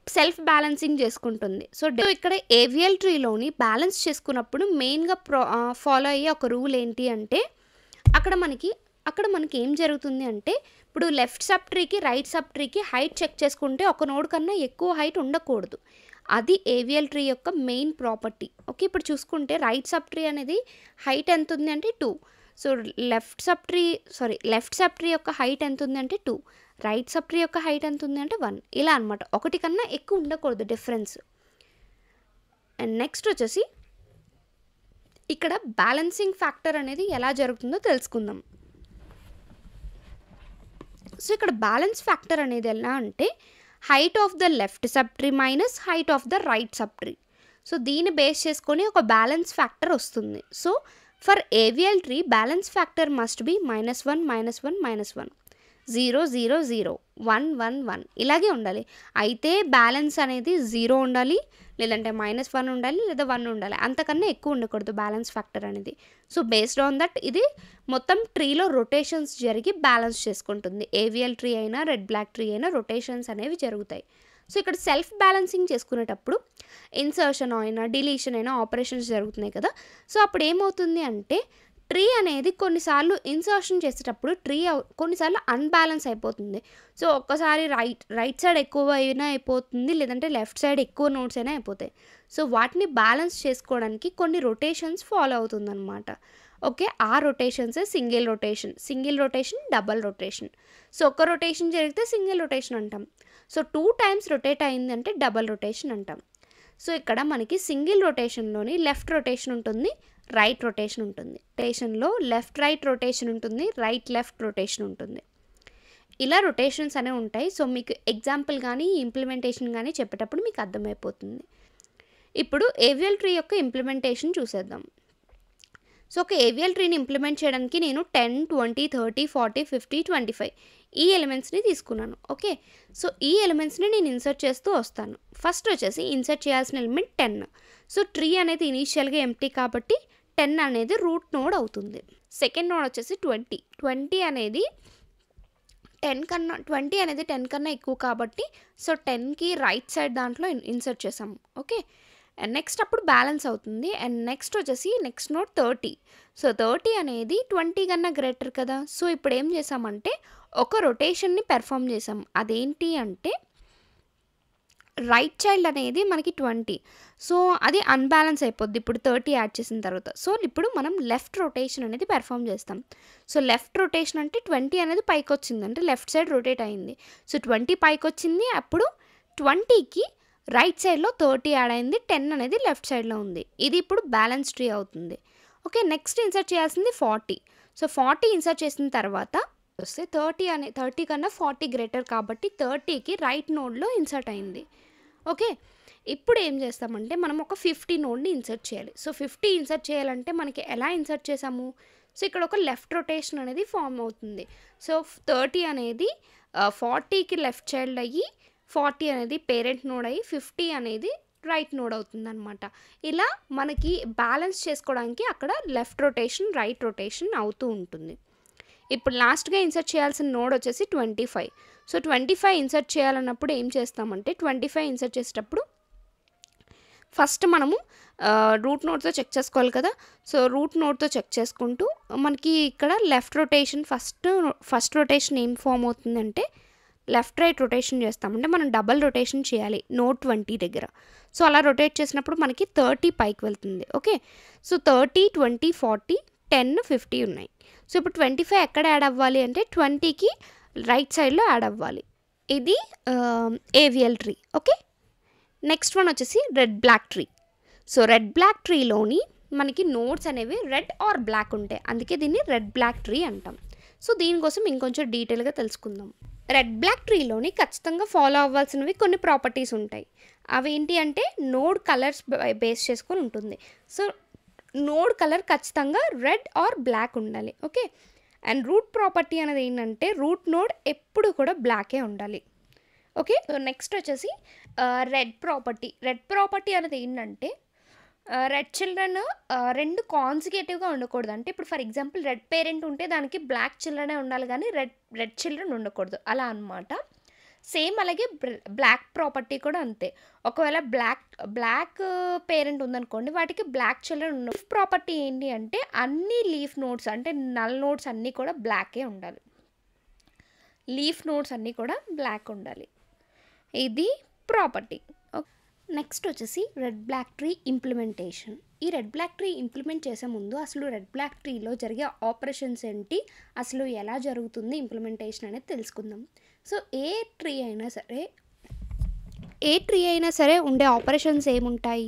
సెల్ఫ్ బ్యాలెన్సింగ్ చేసుకుంటుంది. సో, ఇక్కడ ఏవిఎల్ ట్రీలోని బ్యాలెన్స్ చేసుకున్నప్పుడు మెయిన్‌గా ఫాలో అయ్యే ఒక రూల్ ఏంటి అంటే అక్కడ మనకి ఏం జరుగుతుంది అంటే ఇప్పుడు లెఫ్ట్ సబ్ ట్రీకి రైట్ సబ్ ట్రీకి హైట్ చెక్ చేసుకుంటే ఒక నోడ్ కన్నా ఎక్కువ హైట్ ఉండకూడదు. అది ఏవిఎల్ ట్రీ యొక్క మెయిన్ ప్రాపర్టీ. ఓకే. ఇప్పుడు చూసుకుంటే రైట్ సబ్ ట్రీ అనేది హైట్ ఎంత ఉంది అంటే 2. సో, లెఫ్ట్ సబ్ ట్రీ యొక్క హైట్ ఎంత ఉంది అంటే 2. రైట్ సబ్ ట్రీ యొక్క హైట్ ఎంత ఉంది అంటే 1. ఇలా అనమాట. ఒకటి కన్నా ఎక్కువ ఉండకూడదు డిఫరెన్స్. అండ్ నెక్స్ట్ వచ్చేసి ఇక్కడ బ్యాలెన్సింగ్ ఫ్యాక్టర్ అనేది ఎలా జరుగుతుందో తెలుసుకుందాం. సో, ఇక్కడ బ్యాలెన్స్ ఫ్యాక్టర్ అనేది ఎలా అంటే height of the left sub tree minus height of the right sub tree. So, దీన్ని బేస్ చేసుకొని ఒక బ్యాలెన్స్ ఫ్యాక్టర్ వస్తుంది. So, for AVL tree balance factor must be -1 -1 -1 0 0 0 1 1 1 ఇలాగే ఉండాలి. అయితే బ్యాలెన్స్ అనేది 0 ఉండాలి, లేదంటే -1 ఉండాలి, లేదా 1 ఉండాలి. అంతకన్నా ఎక్కువ ఉండకూడదు బ్యాలెన్స్ ఫ్యాక్టర్ అనేది. సో, బేస్డ్ ఆన్ దట్ ఇది మొత్తం ట్రీలో రొటేషన్స్ జరిగి బ్యాలెన్స్ చేసుకుంటుంది. ఏవిఎల్ ట్రీ అయినా రెడ్ బ్లాక్ ట్రీ అయినా రొటేషన్స్ అనేవి జరుగుతాయి. సో, ఇక్కడ సెల్ఫ్ బ్యాలెన్సింగ్ చేసుకునేటప్పుడు ఇన్సర్షన్ అయినా డిలీషన్ అయినా ఆపరేషన్స్ జరుగుతున్నాయి కదా. సో, అప్పుడు ఏమవుతుంది అంటే ట్రీ అనేది కొన్నిసార్లు ఇన్సర్షన్ చేసేటప్పుడు కొన్నిసార్లు అన్బ్యాలెన్స్ అయిపోతుంది. సో, ఒక్కసారి రైట్ సైడ్ ఎక్కువ అయినా అయిపోతుంది, లేదంటే లెఫ్ట్ సైడ్ ఎక్కువ నోడ్స్ అయినా అయిపోతాయి. సో, వాటిని బ్యాలెన్స్ చేసుకోవడానికి కొన్ని రొటేషన్స్ ఫాలో అవుతుందన్నమాట. ఓకే. ఆ రొటేషన్సే single rotation, double rotation. So, ఒక రొటేషన్ జరిగితే సింగిల్ రొటేషన్ అంటాం. సో, 2 టైమ్స్ రొటేట్ అయిందంటే డబల్ రొటేషన్ అంటాం. సో, ఇక్కడ మనకి సింగిల్ రొటేషన్లోని లెఫ్ట్ రొటేషన్ ఉంటుంది, రైట్ రొటేషన్ ఉంటుంది. రొటేషన్లో లెఫ్ట్ రైట్ రొటేషన్ ఉంటుంది, రైట్ లెఫ్ట్ రొటేషన్ ఉంటుంది. ఇలా రొటేషన్స్ అనేవి ఉంటాయి. సో, మీకు ఎగ్జాంపుల్ కానీ ఇంప్లిమెంటేషన్ కానీ చెప్పేటప్పుడు మీకు అర్థమైపోతుంది. ఇప్పుడు ఏవిఎల్ ట్రీ యొక్క ఇంప్లిమెంటేషన్ చూసేద్దాం. సో, ఒక ఏవిఎల్ ట్రీని ఇంప్లిమెంట్ చేయడానికి నేను 10, 20, 30, 40, 50, 25 ఈ ఎలిమెంట్స్ని తీసుకున్నాను. ఓకే. సో, ఈ ఎలిమెంట్స్ని నేను ఇన్సర్ట్ చేస్తూ వస్తాను. ఫస్ట్ వచ్చేసి ఇన్సర్ట్ చేయాల్సిన ఎలిమెంట్ 10. సో ట్రీ అనేది ఇనీషియల్గా ఎంప్టీ కాబట్టి 10 అనేది రూట్ నోడ్ అవుతుంది. సెకండ్ నోడ్ వచ్చేసి 20 అనేది 10 కన్నా ఎక్కువ కాబట్టి సో 10కి రైట్ సైడ్ దాంట్లో ఇన్సర్ట్ చేసాము. ఓకే, అండ్ నెక్స్ట్ అప్పుడు బ్యాలెన్స్ అవుతుంది. అండ్ నెక్స్ట్ వచ్చేసి నెక్స్ట్ నోడ్ 30. సో 30 అనేది 20 కన్నా గ్రేటర్ కదా. సో ఇప్పుడు ఏం చేసామంటే ఒక రొటేషన్ని పెర్ఫామ్ చేసాం. అదేంటి అంటే రైట్ చైల్డ్ అనేది మనకి 20, సో అది అన్బ్యాలెన్స్ అయిపోద్ది ఇప్పుడు 30 యాడ్ చేసిన తర్వాత. సో ఇప్పుడు మనం లెఫ్ట్ రొటేషన్ అనేది పెర్ఫామ్ చేస్తాం. సో లెఫ్ట్ రొటేషన్ అంటే 20 అనేది పైకి వచ్చింది, అంటే లెఫ్ట్ సైడ్ రొటేట్ అయింది. సో 20 పైకి వచ్చింది, అప్పుడు 20కి రైట్ సైడ్లో 30 యాడ్ అయింది, 10 అనేది లెఫ్ట్ సైడ్లో ఉంది. ఇది ఇప్పుడు బ్యాలెన్స్ ట్రీ అవుతుంది. ఓకే, నెక్స్ట్ ఇన్సర్ట్ చేయాల్సింది 40. సో 40 ఇన్సర్ట్ చేసిన తర్వాత వస్తే 30 కన్నా 40 గ్రేటర్ కాబట్టి 30కి రైట్ నోడ్లో ఇన్సర్ట్ అయింది. ఓకే, ఇప్పుడు ఏం చేస్తామంటే మనం ఒక 50 నోడ్ని ఇన్సర్ట్ చేయాలి. సో 50 ఇన్సర్ట్ చేయాలంటే మనకి ఎలా ఇన్సర్ట్ చేసాము, సో ఇక్కడ ఒక లెఫ్ట్ రొటేషన్ అనేది ఫామ్ అవుతుంది. సో 30 అనేది 40కి లెఫ్ట్ చైల్డ్ అయ్యి 40 అనేది పేరెంట్ నోడ్ అయ్యి 50 అనేది రైట్ నోడ్ అవుతుంది అనమాట. ఇలా మనకి బ్యాలెన్స్ చేసుకోవడానికి అక్కడ లెఫ్ట్ రొటేషన్ రైట్ రొటేషన్ అవుతూ ఉంటుంది. ఇప్పుడు లాస్ట్గా ఇన్సర్ట్ చేయాల్సిన నోడ్ వచ్చేసి 25. సో 25 ఇన్సర్ట్ చేయాలన్నప్పుడు ఏం చేస్తామంటే 25 ఇన్సర్ట్ చేసేటప్పుడు ఫస్ట్ మనము రూట్ నోడ్తో చెక్ చేసుకోవాలి కదా. సో రూట్ నోడ్తో చెక్ చేసుకుంటూ మనకి ఇక్కడ లెఫ్ట్ రొటేషన్ ఫస్ట్ రొటేషన్ ఏం ఫామ్ అవుతుందంటే లెఫ్ట్ రైట్ రొటేషన్ చేస్తామంటే మనం డబల్ రొటేషన్ చేయాలి నోడ్ 20 దగ్గర. సో అలా రొటేట్ చేసినప్పుడు మనకి 30 పైకి వెళ్తుంది. ఓకే, సో 30, 20, 40, 10, 50 ఉన్నాయి. సో ఇప్పుడు 25 ఎక్కడ యాడ్ అవ్వాలి అంటే 20కి రైట్ సైడ్లో యాడ్ అవ్వాలి. ఇది AVL tree. Okay, next one వచ్చేసి red black tree. So red black ట్రీలోని మనకి నోడ్స్ అనేవి రెడ్ ఆర్ బ్లాక్ ఉంటాయి, అందుకే దీన్ని రెడ్ బ్లాక్ ట్రీ అంటాం. సో దీనికోసం ఇంకొంచెం డీటెయిల్గా తెలుసుకుందాం. రెడ్ బ్లాక్ ట్రీలోని ఖచ్చితంగా ఫాలో అవ్వాల్సినవి కొన్ని ప్రాపర్టీస్ ఉంటాయి. అవి ఏంటి అంటే నోడ్ కలర్స్ బేస్ చేసుకొని ఉంటుంది. సో నోడ్ కలర్ ఖచ్చితంగా రెడ్ ఆర్ బ్లాక్ ఉండాలి. ఓకే, అండ్ రూట్ ప్రాపర్టీ అనేది ఏంటంటే రూట్ నోడ్ ఎప్పుడు కూడా బ్లాకే ఉండాలి. ఓకే, సో నెక్స్ట్ వచ్చేసి రెడ్ ప్రాపర్టీ అనేది ఏంటంటే రెడ్ చిల్డ్రన్ రెండు కాన్సిక్యూటివ్గా ఉండకూడదు. అంటే ఇప్పుడు ఫర్ ఎగ్జాంపుల్ రెడ్ పేరెంట్ ఉంటే దానికి బ్లాక్ చిల్డ్రనే ఉండాలి కానీ రెడ్ చిల్డ్రన్ ఉండకూడదు అలా అనమాట. సేమ్ అలాగే బ్లాక్ ప్రాపర్టీ కూడా అంతే. ఒకవేళ బ్లాక్ పేరెంట్ ఉందనుకోండి వాటికి బ్లాక్ చిల్డ్రన్ ఉన్న. లీఫ్ ప్రాపర్టీ ఏంటి అంటే అన్ని లీఫ్ నోడ్స్ అంటే నల్ నోడ్స్ అన్నీ కూడా బ్లాకే ఉండాలి. లీఫ్ నోడ్స్ అన్నీ కూడా బ్లాక్ ఉండాలి. ఇది ప్రాపర్టీ. నెక్స్ట్ వచ్చేసి రెడ్ బ్లాక్ ట్రీ ఇంప్లిమెంటేషన్. ఈ రెడ్ బ్లాక్ ట్రీ ఇంప్లిమెంట్ చేసే ముందు అసలు రెడ్ బ్లాక్ ట్రీలో జరిగే ఆపరేషన్స్ ఏంటి, అసలు ఎలా జరుగుతుంది ఇంప్లిమెంటేషన్ అనేది తెలుసుకుందాం. సో ఏ ట్రీ అయినా సరే ఉండే ఆపరేషన్స్ ఏముంటాయి,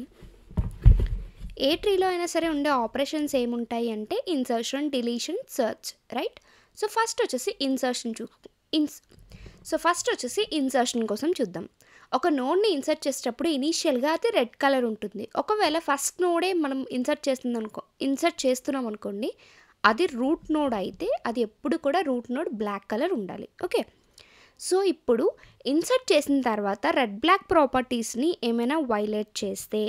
ఏ ట్రీలో అయినా సరే ఉండే ఆపరేషన్స్ ఏముంటాయి అంటే insertion, deletion, search, right. So first వచ్చేసి ఇన్సర్షన్ కోసం చూద్దాం. ఒక నోడ్ని ఇన్సర్ట్ చేసేటప్పుడు ఇనీషియల్గా అది రెడ్ కలర్ ఉంటుంది. ఒకవేళ ఫస్ట్ నోడే మనం ఇన్సర్ట్ చేస్తున్నాం అనుకోండి, అది రూట్ నోడ్ అయితే అది ఎప్పుడు కూడా రూట్ నోడ్ బ్లాక్ కలర్ ఉండాలి. ఓకే, సో ఇప్పుడు ఇన్సర్ట్ చేసిన తర్వాత రెడ్ బ్లాక్ ప్రాపర్టీస్ని ఏమైనా వైలేట్ చేస్తే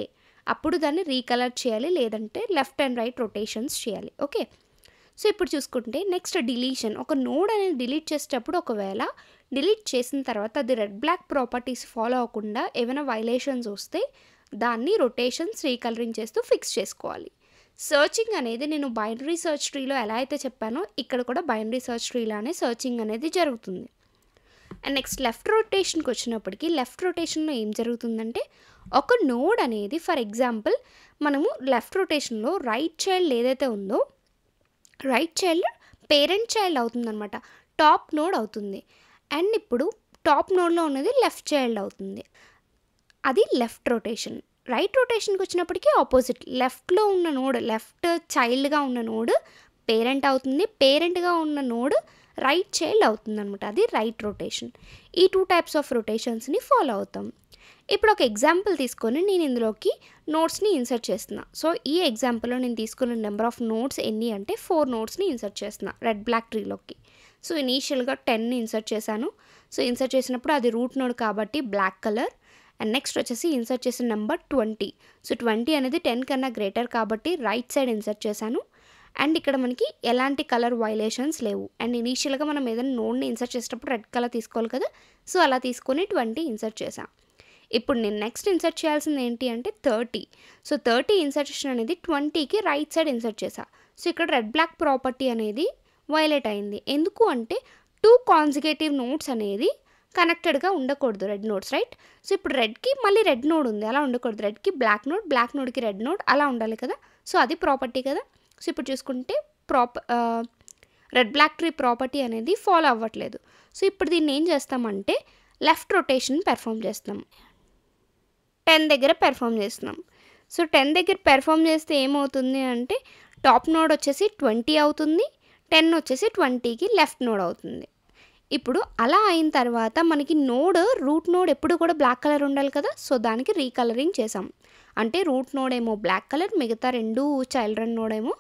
అప్పుడు దాన్ని రీకలర్ చేయాలి, లేదంటే లెఫ్ట్ అండ్ రైట్ రొటేషన్స్ చేయాలి. ఓకే, సో ఇప్పుడు చూసుకుంటే నెక్స్ట్ డిలీషన్. ఒక నోడ్ అనేది డిలీట్ చేసేటప్పుడు ఒకవేళ డిలీట్ చేసిన తర్వాత అది రెడ్ బ్లాక్ ప్రాపర్టీస్ ఫాలో అవ్వకుండా ఏమైనా వైలేషన్స్ వస్తే దాన్ని రొటేషన్స్ రీకలరింగ్ చేస్తూ ఫిక్స్ చేసుకోవాలి. సర్చింగ్ అనేది నేను బైనరీ సర్చ్ ట్రీలో ఎలా అయితే చెప్పానో ఇక్కడ కూడా బైనరీ సర్చ్ ట్రీలానే సర్చింగ్ అనేది జరుగుతుంది. అండ్ నెక్స్ట్ లెఫ్ట్ రొటేషన్కి వచ్చినప్పటికీ లెఫ్ట్ రొటేషన్లో ఏం జరుగుతుందంటే ఒక నోడ్ అనేది ఫర్ ఎగ్జాంపుల్ మనము లెఫ్ట్ రొటేషన్లో రైట్ చైల్డ్ ఏదైతే ఉందో రైట్ చైల్డ్ పేరెంట్ చైల్డ్ అవుతుందన్నమాట, టాప్ నోడ్ అవుతుంది. అండ్ ఇప్పుడు టాప్ నోడ్లో ఉన్నది లెఫ్ట్ చైల్డ్ అవుతుంది, అది లెఫ్ట్ రొటేషన్. రైట్ రొటేషన్కి వచ్చినప్పటికీ ఆపోజిట్, లెఫ్ట్లో ఉన్న నోడ్ లెఫ్ట్ చైల్డ్గా ఉన్న నోడ్ పేరెంట్ అవుతుంది, పేరెంట్గా ఉన్న నోడ్ రైట్ చైల్డ్ అవుతుంది అనమాట, అది రైట్ రొటేషన్. ఈ 2 టైప్స్ ఆఫ్ రొటేషన్స్ని ఫాలో అవుతాం. ఇప్పుడు ఒక ఎగ్జాంపుల్ తీసుకొని నేను ఇందులోకి నోట్స్ని ఇన్సర్ట్ చేస్తున్నా. సో ఈ ఎగ్జాంపుల్లో నేను తీసుకున్న నెంబర్ ఆఫ్ నోట్స్ ఎన్ని అంటే 4 నోట్స్ని ఇన్సర్ట్ చేస్తున్నా రెడ్ బ్లాక్ ట్రీలోకి. సో ఇనీషియల్గా 10ని ఇన్సర్ట్ చేశాను. సో ఇన్సర్ట్ చేసినప్పుడు అది రూట్ నోడ్ కాబట్టి బ్లాక్ కలర్, అండ్ నెక్స్ట్ వచ్చేసి ఇన్సర్ట్ చేసిన నెంబర్ 20. సో 20 అనేది 10 కన్నా గ్రేటర్ కాబట్టి రైట్ సైడ్ ఇన్సర్ట్ చేశాను. అండ్ ఇక్కడ మనకి ఎలాంటి కలర్ వైలేషన్స్ లేవు. అండ్ ఇనీషియల్గా మనం ఏదైనా నోడ్ని ఇన్సర్ట్ చేసేటప్పుడు రెడ్ కలర్ తీసుకోవాలి కదా, సో అలా తీసుకొని 20 ఇన్సర్ట్ చేసాం. ఇప్పుడు నేను నెక్స్ట్ ఇన్సర్ట్ చేయాల్సింది ఏంటి అంటే 30. సో 30 ఇన్సర్టేషన్ అనేది 20కి రైట్ సైడ్ ఇన్సర్ట్ చేసా. సో ఇక్కడ రెడ్ బ్లాక్ ప్రాపర్టీ అనేది వైలేట్ అయింది. ఎందుకు అంటే 2 కాన్సిక్యూటివ్ నోడ్స్ అనేది కనెక్టెడ్గా ఉండకూడదు, రెడ్ నోడ్స్, రైట్? సో ఇప్పుడు రెడ్కి మళ్ళీ రెడ్ నోడ్ ఉంది, అలా ఉండకూడదు. రెడ్కి బ్లాక్ నోడ్, బ్లాక్ నోడ్కి రెడ్ నోడ్ అలా ఉండాలి కదా. సో అది ప్రాపర్టీ కదా. సో ఇప్పుడు చూసుకుంటే రెడ్ బ్లాక్ ట్రీ ప్రాపర్టీ అనేది ఫాలో అవ్వట్లేదు. సో ఇప్పుడు దీన్ని ఏం చేస్తామంటే లెఫ్ట్ రొటేషన్ పెర్ఫామ్ చేస్తాం. 10 దగ్గర పెర్ఫామ్ చేస్తున్నాం. సో 10 దగ్గర పెర్ఫామ్ చేస్తే ఏమవుతుంది అంటే టాప్ నోడ్ వచ్చేసి 20 అవుతుంది, 10 వచ్చేసి 20కి లెఫ్ట్ నోడ్ అవుతుంది. ఇప్పుడు అలా అయిన తర్వాత మనకి రూట్ నోడ్ ఎప్పుడు కూడా బ్లాక్ కలర్ ఉండాలి కదా. సో దానికి రీకలరింగ్ చేసాం. అంటే రూట్ నోడ్ ఏమో బ్లాక్ కలర్, మిగతా 2 చిల్డ్రన్ నోడ్ ఏమో,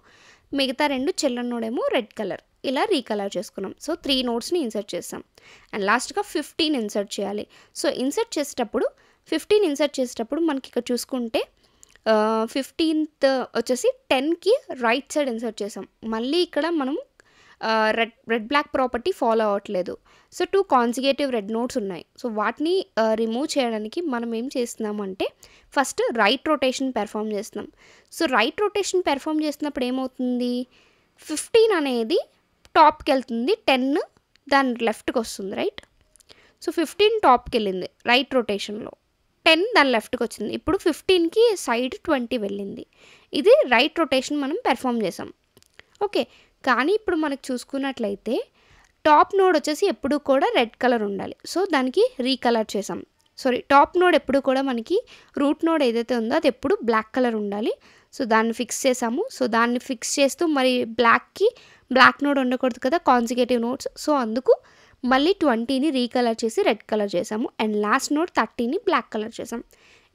మిగతా 2 చిల్డ్రన్ నోడ్ ఏమో రెడ్ కలర్. ఇలా రీకలర్ చేసుకున్నాం. సో 3 నోడ్స్ని ఇన్సర్ట్ చేస్తాం. అండ్ లాస్ట్గా 15 ఇన్సర్ట్ చేయాలి. సో ఇన్సర్ట్ చేసేటప్పుడు 15 ఇన్సర్ట్ చేసేటప్పుడు మనకి ఇక్కడ చూసుకుంటే 15th వచ్చేసి 10కి రైట్ సైడ్ ఇన్సర్ట్ చేసాం. మళ్ళీ ఇక్కడ మనం రెడ్ బ్లాక్ ప్రాపర్టీ ఫాలో అవ్వట్లేదు. సో 2 కాన్సిక్యూటివ్ రెడ్ నోట్స్ ఉన్నాయి. సో వాటిని రిమూవ్ చేయడానికి మనం ఏం చేస్తున్నామంటే ఫస్ట్ రైట్ రొటేషన్ పెర్ఫామ్ చేస్తున్నాం. సో రైట్ రొటేషన్ పెర్ఫామ్ చేసినప్పుడు ఏమవుతుంది, 15 అనేది టాప్కి వెళ్తుంది, 10 దాని లెఫ్ట్కి వస్తుంది, రైట్? సో 15 టాప్కి వెళ్ళింది రైట్ రొటేషన్లో, 10 దాని లెఫ్ట్కి వచ్చింది. ఇప్పుడు 15కి సైడ్ 20 వెళ్ళింది. ఇది రైట్ రొటేషన్ మనం పెర్ఫామ్ చేసాం. ఓకే, కానీ ఇప్పుడు మనకు చూసుకున్నట్లయితే టాప్ నోడ్ వచ్చేసి ఎప్పుడు కూడా రెడ్ కలర్ ఉండాలి. సో దానికి రీకలర్ చేసాం. టాప్ నోడ్ ఎప్పుడు కూడా మనకి రూట్ నోడ్ ఏదైతే ఉందో అది ఎప్పుడు బ్లాక్ కలర్ ఉండాలి. సో దాన్ని ఫిక్స్ చేసాము. సో దాన్ని ఫిక్స్ చేస్తూ మరి బ్లాక్ నోడ్ ఉండకూడదు కదా, కాన్సిక్యూటివ్ నోడ్స్. సో అందుకు మళ్ళీ 20ని రీకలర్ చేసి రెడ్ కలర్ చేసాము. అండ్ లాస్ట్ నోడ్ 30ని బ్లాక్ కలర్ చేసాం.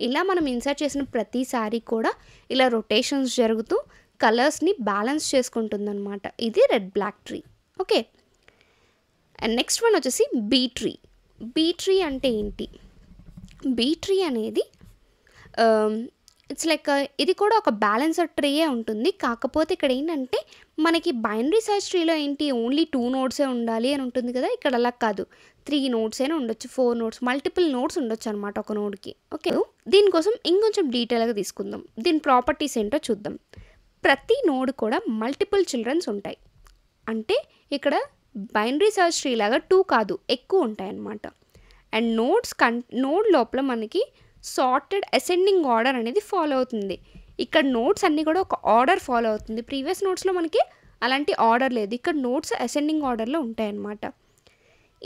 ఇలా మనం ఇన్సర్ట్ చేసిన ప్రతిసారి కూడా ఇలా రొటేషన్స్ జరుగుతూ కలర్స్ని బ్యాలెన్స్ చేసుకుంటుందన్నమాట. ఇది red black tree. Okay, and next one వచ్చేసి బీ ట్రీ. బీ ట్రీ అంటే ఏంటి? బీ ట్రీ అనేది ఇట్స్ లైక్ ఇది కూడా ఒక బ్యాలెన్సర్ ట్రీయే ఉంటుంది. కాకపోతే ఇక్కడ ఏంటంటే మనకి బైనరీ సర్చ్ ట్రీలో ఏంటి ఓన్లీ 2 నోడ్సే ఉండాలి అని ఉంటుంది కదా. ఇక్కడ అలా కాదు, 3 నోడ్స్ అయినా ఉండొచ్చు, 4 నోడ్స్, మల్టిపుల్ నోడ్స్ ఉండొచ్చు అనమాట ఒక నోడ్కి. ఓకే, దీనికోసం ఇంకొంచెం డీటెయిల్గా తీసుకుందాం. దీని ప్రాపర్టీస్ ఏంటో చూద్దాం. ప్రతి నోడ్ కూడా మల్టిపుల్ చిల్డ్రన్స్ ఉంటాయి. అంటే ఇక్కడ బైనరీ సర్చ్ ట్రీ లాగా 2 కాదు, ఎక్కువ ఉంటాయి అన్నమాట. అండ్ నోడ్ లోపల మనకి సార్టెడ్ అసెండింగ్ ఆర్డర్ అనేది ఫాలో అవుతుంది. ఇక్కడ నోడ్స్ అన్నీ కూడా ఒక ఆర్డర్ ఫాలో అవుతుంది. ప్రీవియస్ నోట్స్లో మనకి అలాంటి ఆర్డర్ లేదు. ఇక్కడ నోడ్స్ అసెండింగ్ ఆర్డర్లో ఉంటాయి అన్నమాట.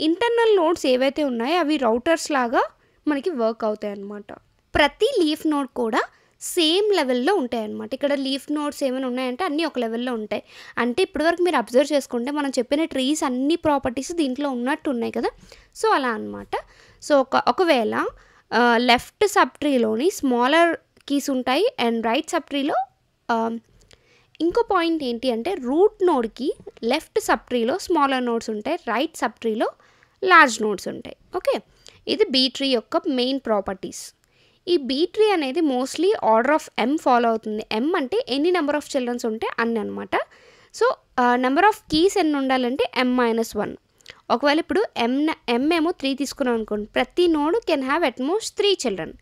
ఇంటర్నల్ నోడ్స్ ఏవైతే ఉన్నాయో అవి రౌటర్స్ లాగా మనకి వర్క్ అవుతాయి అన్నమాట. ప్రతి లీఫ్ నోడ్ కూడా సేమ్ లెవెల్లో ఉంటాయి అన్నమాట. ఇక్కడ లీఫ్ నోడ్స్ ఏమైనా ఉన్నాయంటే అన్నీ ఒక లెవెల్లో ఉంటాయి. అంటే ఇప్పటివరకు మీరు అబ్జర్వ్ చేసుకుంటే మనం చెప్పిన ట్రీస్ అన్ని ప్రాపర్టీస్ దీంట్లో ఉన్నట్టు ఉన్నాయి కదా. సో అలా అన్నమాట. సో ఒకవేళ లెఫ్ట్ సబ్ ట్రీలోని స్మాలర్ కీస్ ఉంటాయి అండ్ రైట్ సబ్ ట్రీలో ఇంకో పాయింట్ ఏంటి అంటే రూట్ నోడ్కి లెఫ్ట్ సబ్ ట్రీలో స్మాలర్ నోడ్స్ ఉంటాయి, రైట్ సబ్ ట్రీలో లార్జ్ నోడ్స్ ఉంటాయి. ఓకే, ఇది బీ ట్రీ యొక్క మెయిన్ ప్రాపర్టీస్. ఈ బీ ట్రీ అనేది mostly order of M follow అవుతుంది. M అంటే ఎన్ని నెంబర్ ఆఫ్ చిల్డ్రన్స్ ఉంటే అన్ని అనమాట. సో నెంబర్ ఆఫ్ కీస్ ఎన్ని ఉండాలంటే M-1. ఒకవేళ ఇప్పుడు M ఏమో 3 తీసుకున్నాం అనుకోండి, ప్రతి node can have utmost 3 children.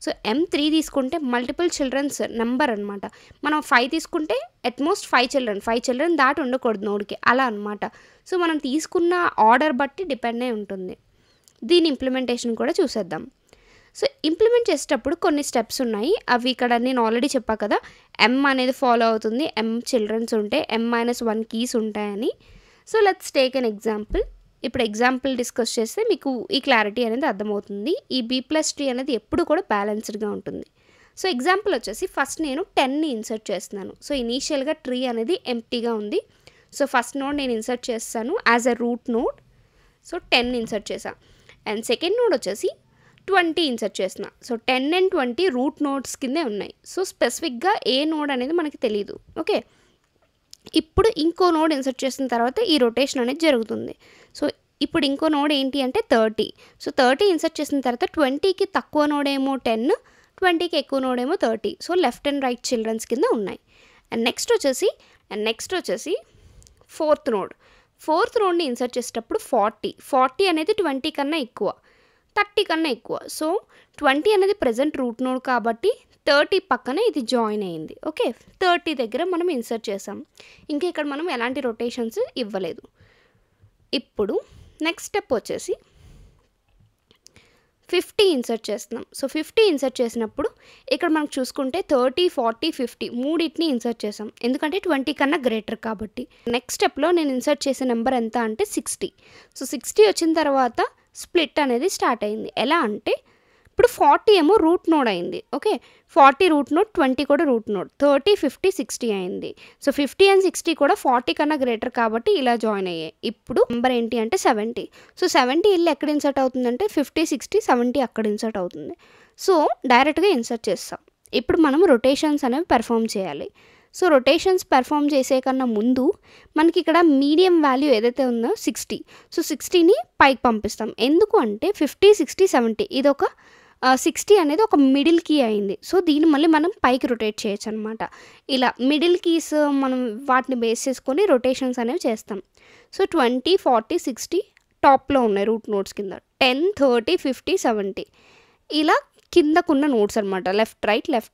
So M 3 తీసుకుంటే మల్టిపుల్ చిల్డ్రన్స్ నెంబర్ అనమాట. మనం 5 తీసుకుంటే అట్మోస్ట్ 5 చిల్డ్రన్ దాటి ఉండకూడదు నోడ్కి, అలా అనమాట. సో మనం తీసుకున్న ఆర్డర్ బట్టి డిపెండ్ అయి ఉంటుంది. దీని ఇంప్లిమెంటేషన్ కూడా చూసేద్దాం. సో ఇంప్లిమెంట్ చేసేటప్పుడు కొన్ని స్టెప్స్ ఉన్నాయి. అవి ఇక్కడ నేను ఆల్రెడీ చెప్పా కదా, M అనేది ఫాలో అవుతుంది, M చిల్డ్రన్స్ ఉంటే M-1 కీస్ ఉంటాయని. So let's take an example. ఇప్పుడు ఎగ్జాంపుల్ డిస్కస్ చేస్తే మీకు ఈ క్లారిటీ అనేది అర్థమవుతుంది. ఈ B+ ట్రీ అనేది ఎప్పుడు కూడా బ్యాలెన్స్డ్గా ఉంటుంది. సో ఎగ్జాంపుల్ వచ్చేసి ఫస్ట్ నేను 10ని ఇన్సర్ట్ చేస్తున్నాను. సో ఇనీషియల్గా ట్రీ అనేది ఎంప్టీగా ఉంది. సో ఫస్ట్ నోడ్ నేను ఇన్సర్ట్ చేస్తాను as a root node. So 10 insert చేశాను. అండ్ సెకండ్ నోడ్ వచ్చేసి 20 ఇన్సర్ట్ చేసిన. సో 10 and 20 రూట్ నోడ్స్ కిందే ఉన్నాయి. సో స్పెసిఫిక్గా ఏ నోడ్ అనేది మనకి తెలియదు. ఓకే, ఇప్పుడు ఇంకో నోడ్ ఇన్సర్ట్ చేసిన తర్వాత ఈ రొటేషన్ అనేది జరుగుతుంది. సో ఇప్పుడు ఇంకో నోడ్ ఏంటి అంటే 30. సో 30 ఇన్సర్ట్ చేసిన తర్వాత 20కి తక్కువ నోడేమో 10, 20కి ఎక్కువ నోడేమో 30. So left and right childrens కింద ఉన్నాయి. అండ్ నెక్స్ట్ వచ్చేసి ఫోర్త్ నోడ్ని ఇన్సర్ట్ చేసేటప్పుడు 40 అనేది 20 కన్నా ఎక్కువ, 30 కన్నా ఎక్కువ. సో 20 అనేది ప్రెజెంట్ రూట్ నోడ్ కాబట్టి 30 పక్కన ఇది జాయిన్ అయింది. ఓకే, 30 దగ్గర మనం ఇన్సర్ట్ చేసాం. ఇంకా ఇక్కడ మనం ఎలాంటి రొటేషన్స్ ఇవ్వలేదు. ఇప్పుడు నెక్స్ట్ స్టెప్ వచ్చేసి 50 ఇన్సర్ట్ చేస్తున్నాం. సో 50 ఇన్సర్ట్ చేసినప్పుడు ఇక్కడ మనం చూసుకుంటే 30, 40, 50 మూడింటిని ఇన్సర్ట్ చేసాం, ఎందుకంటే 20 కన్నా గ్రేటర్ కాబట్టి. నెక్స్ట్ స్టెప్లో నేను ఇన్సర్ట్ చేసే నెంబర్ ఎంత అంటే 60. సో 60 వచ్చిన తర్వాత స్ప్లిట్ అనేది స్టార్ట్ అయింది. ఎలా అంటే ఇప్పుడు 40 ఏమో రూట్ నోడ్ అయింది. ఓకే, 40 రూట్ నోడ్, 20 కూడా రూట్ నోడ్, 30, 50, 60 అయింది. సో 50 అండ్ 60 కూడా 40 కన్నా గ్రేటర్ కాబట్టి ఇలా జాయిన్ అయ్యాయి. ఇప్పుడు నెంబర్ ఏంటి అంటే 70. సో 70 వెళ్ళి ఎక్కడ ఇన్సర్ట్ అవుతుందంటే 50, 60, 70 అక్కడ ఇన్సర్ట్ అవుతుంది. సో డైరెక్ట్గా ఇన్సర్ట్ చేస్తాం. ఇప్పుడు మనం రొటేషన్స్ అనేవి పెర్ఫామ్ చేయాలి. సో రొటేషన్స్ పెర్ఫామ్ చేసే కన్నా ముందు మనకి ఇక్కడ మీడియం వాల్యూ ఏదైతే ఉందో 60. సో 60ని పైకి పంపిస్తాం. ఎందుకు అంటే 50, 60, 70 ఇది ఒక 60 అనేది ఒక మిడిల్ కీ అయింది. సో దీన్ని మళ్ళీ మనం పైకి రొటేట్ చేయొచ్చు అనమాట. ఇలా మిడిల్ కీస్ మనం వాటిని బేస్ చేసుకొని రొటేషన్స్ అనేవి చేస్తాం. సో 20, 40, 60 టాప్లో ఉన్నాయి రూట్ నోట్స్ కింద, 10, 30, 50, 70 ఇలా కిందకున్న నోట్స్ అనమాట, లెఫ్ట్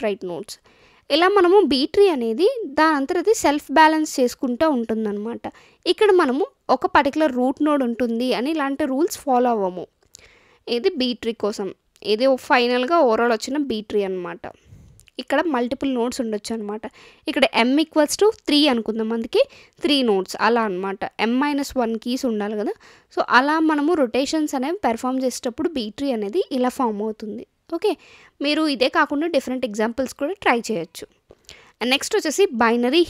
రైట్ నోట్స్. ఇలా మనము బీ-ట్రీ అనేది దాని అంతటా సెల్ఫ్ బ్యాలెన్స్ చేసుకుంటూ ఉంటుందన్నమాట. ఇక్కడ మనము ఒక పర్టికులర్ రూట్ నోడ్ ఉంటుంది అని ఇలాంటి రూల్స్ ఫాలో అవ్వము. ఇది బీ-ట్రీ కోసం, ఇది ఫైనల్గా ఓవరాల్ వచ్చిన బీ-ట్రీ అనమాట. ఇక్కడ మల్టిపుల్ నోట్స్ ఉండొచ్చు అనమాట. ఇక్కడ m=3 అనుకుందాం, అందుకే 3 నోట్స్ అలా అనమాట. m-1 కీస్ ఉండాలి కదా. సో అలా మనము రొటేషన్స్ అనేవి పెర్ఫామ్ చేసేటప్పుడు బీ-ట్రీ అనేది ఇలా ఫామ్ అవుతుంది. ఓకే, మీరు ఇదే కాకుండా డిఫరెంట్ ఎగ్జాంపుల్స్ కూడా ట్రై చేయొచ్చు. అండ్ నెక్స్ట్ వచ్చేసి బైనరీ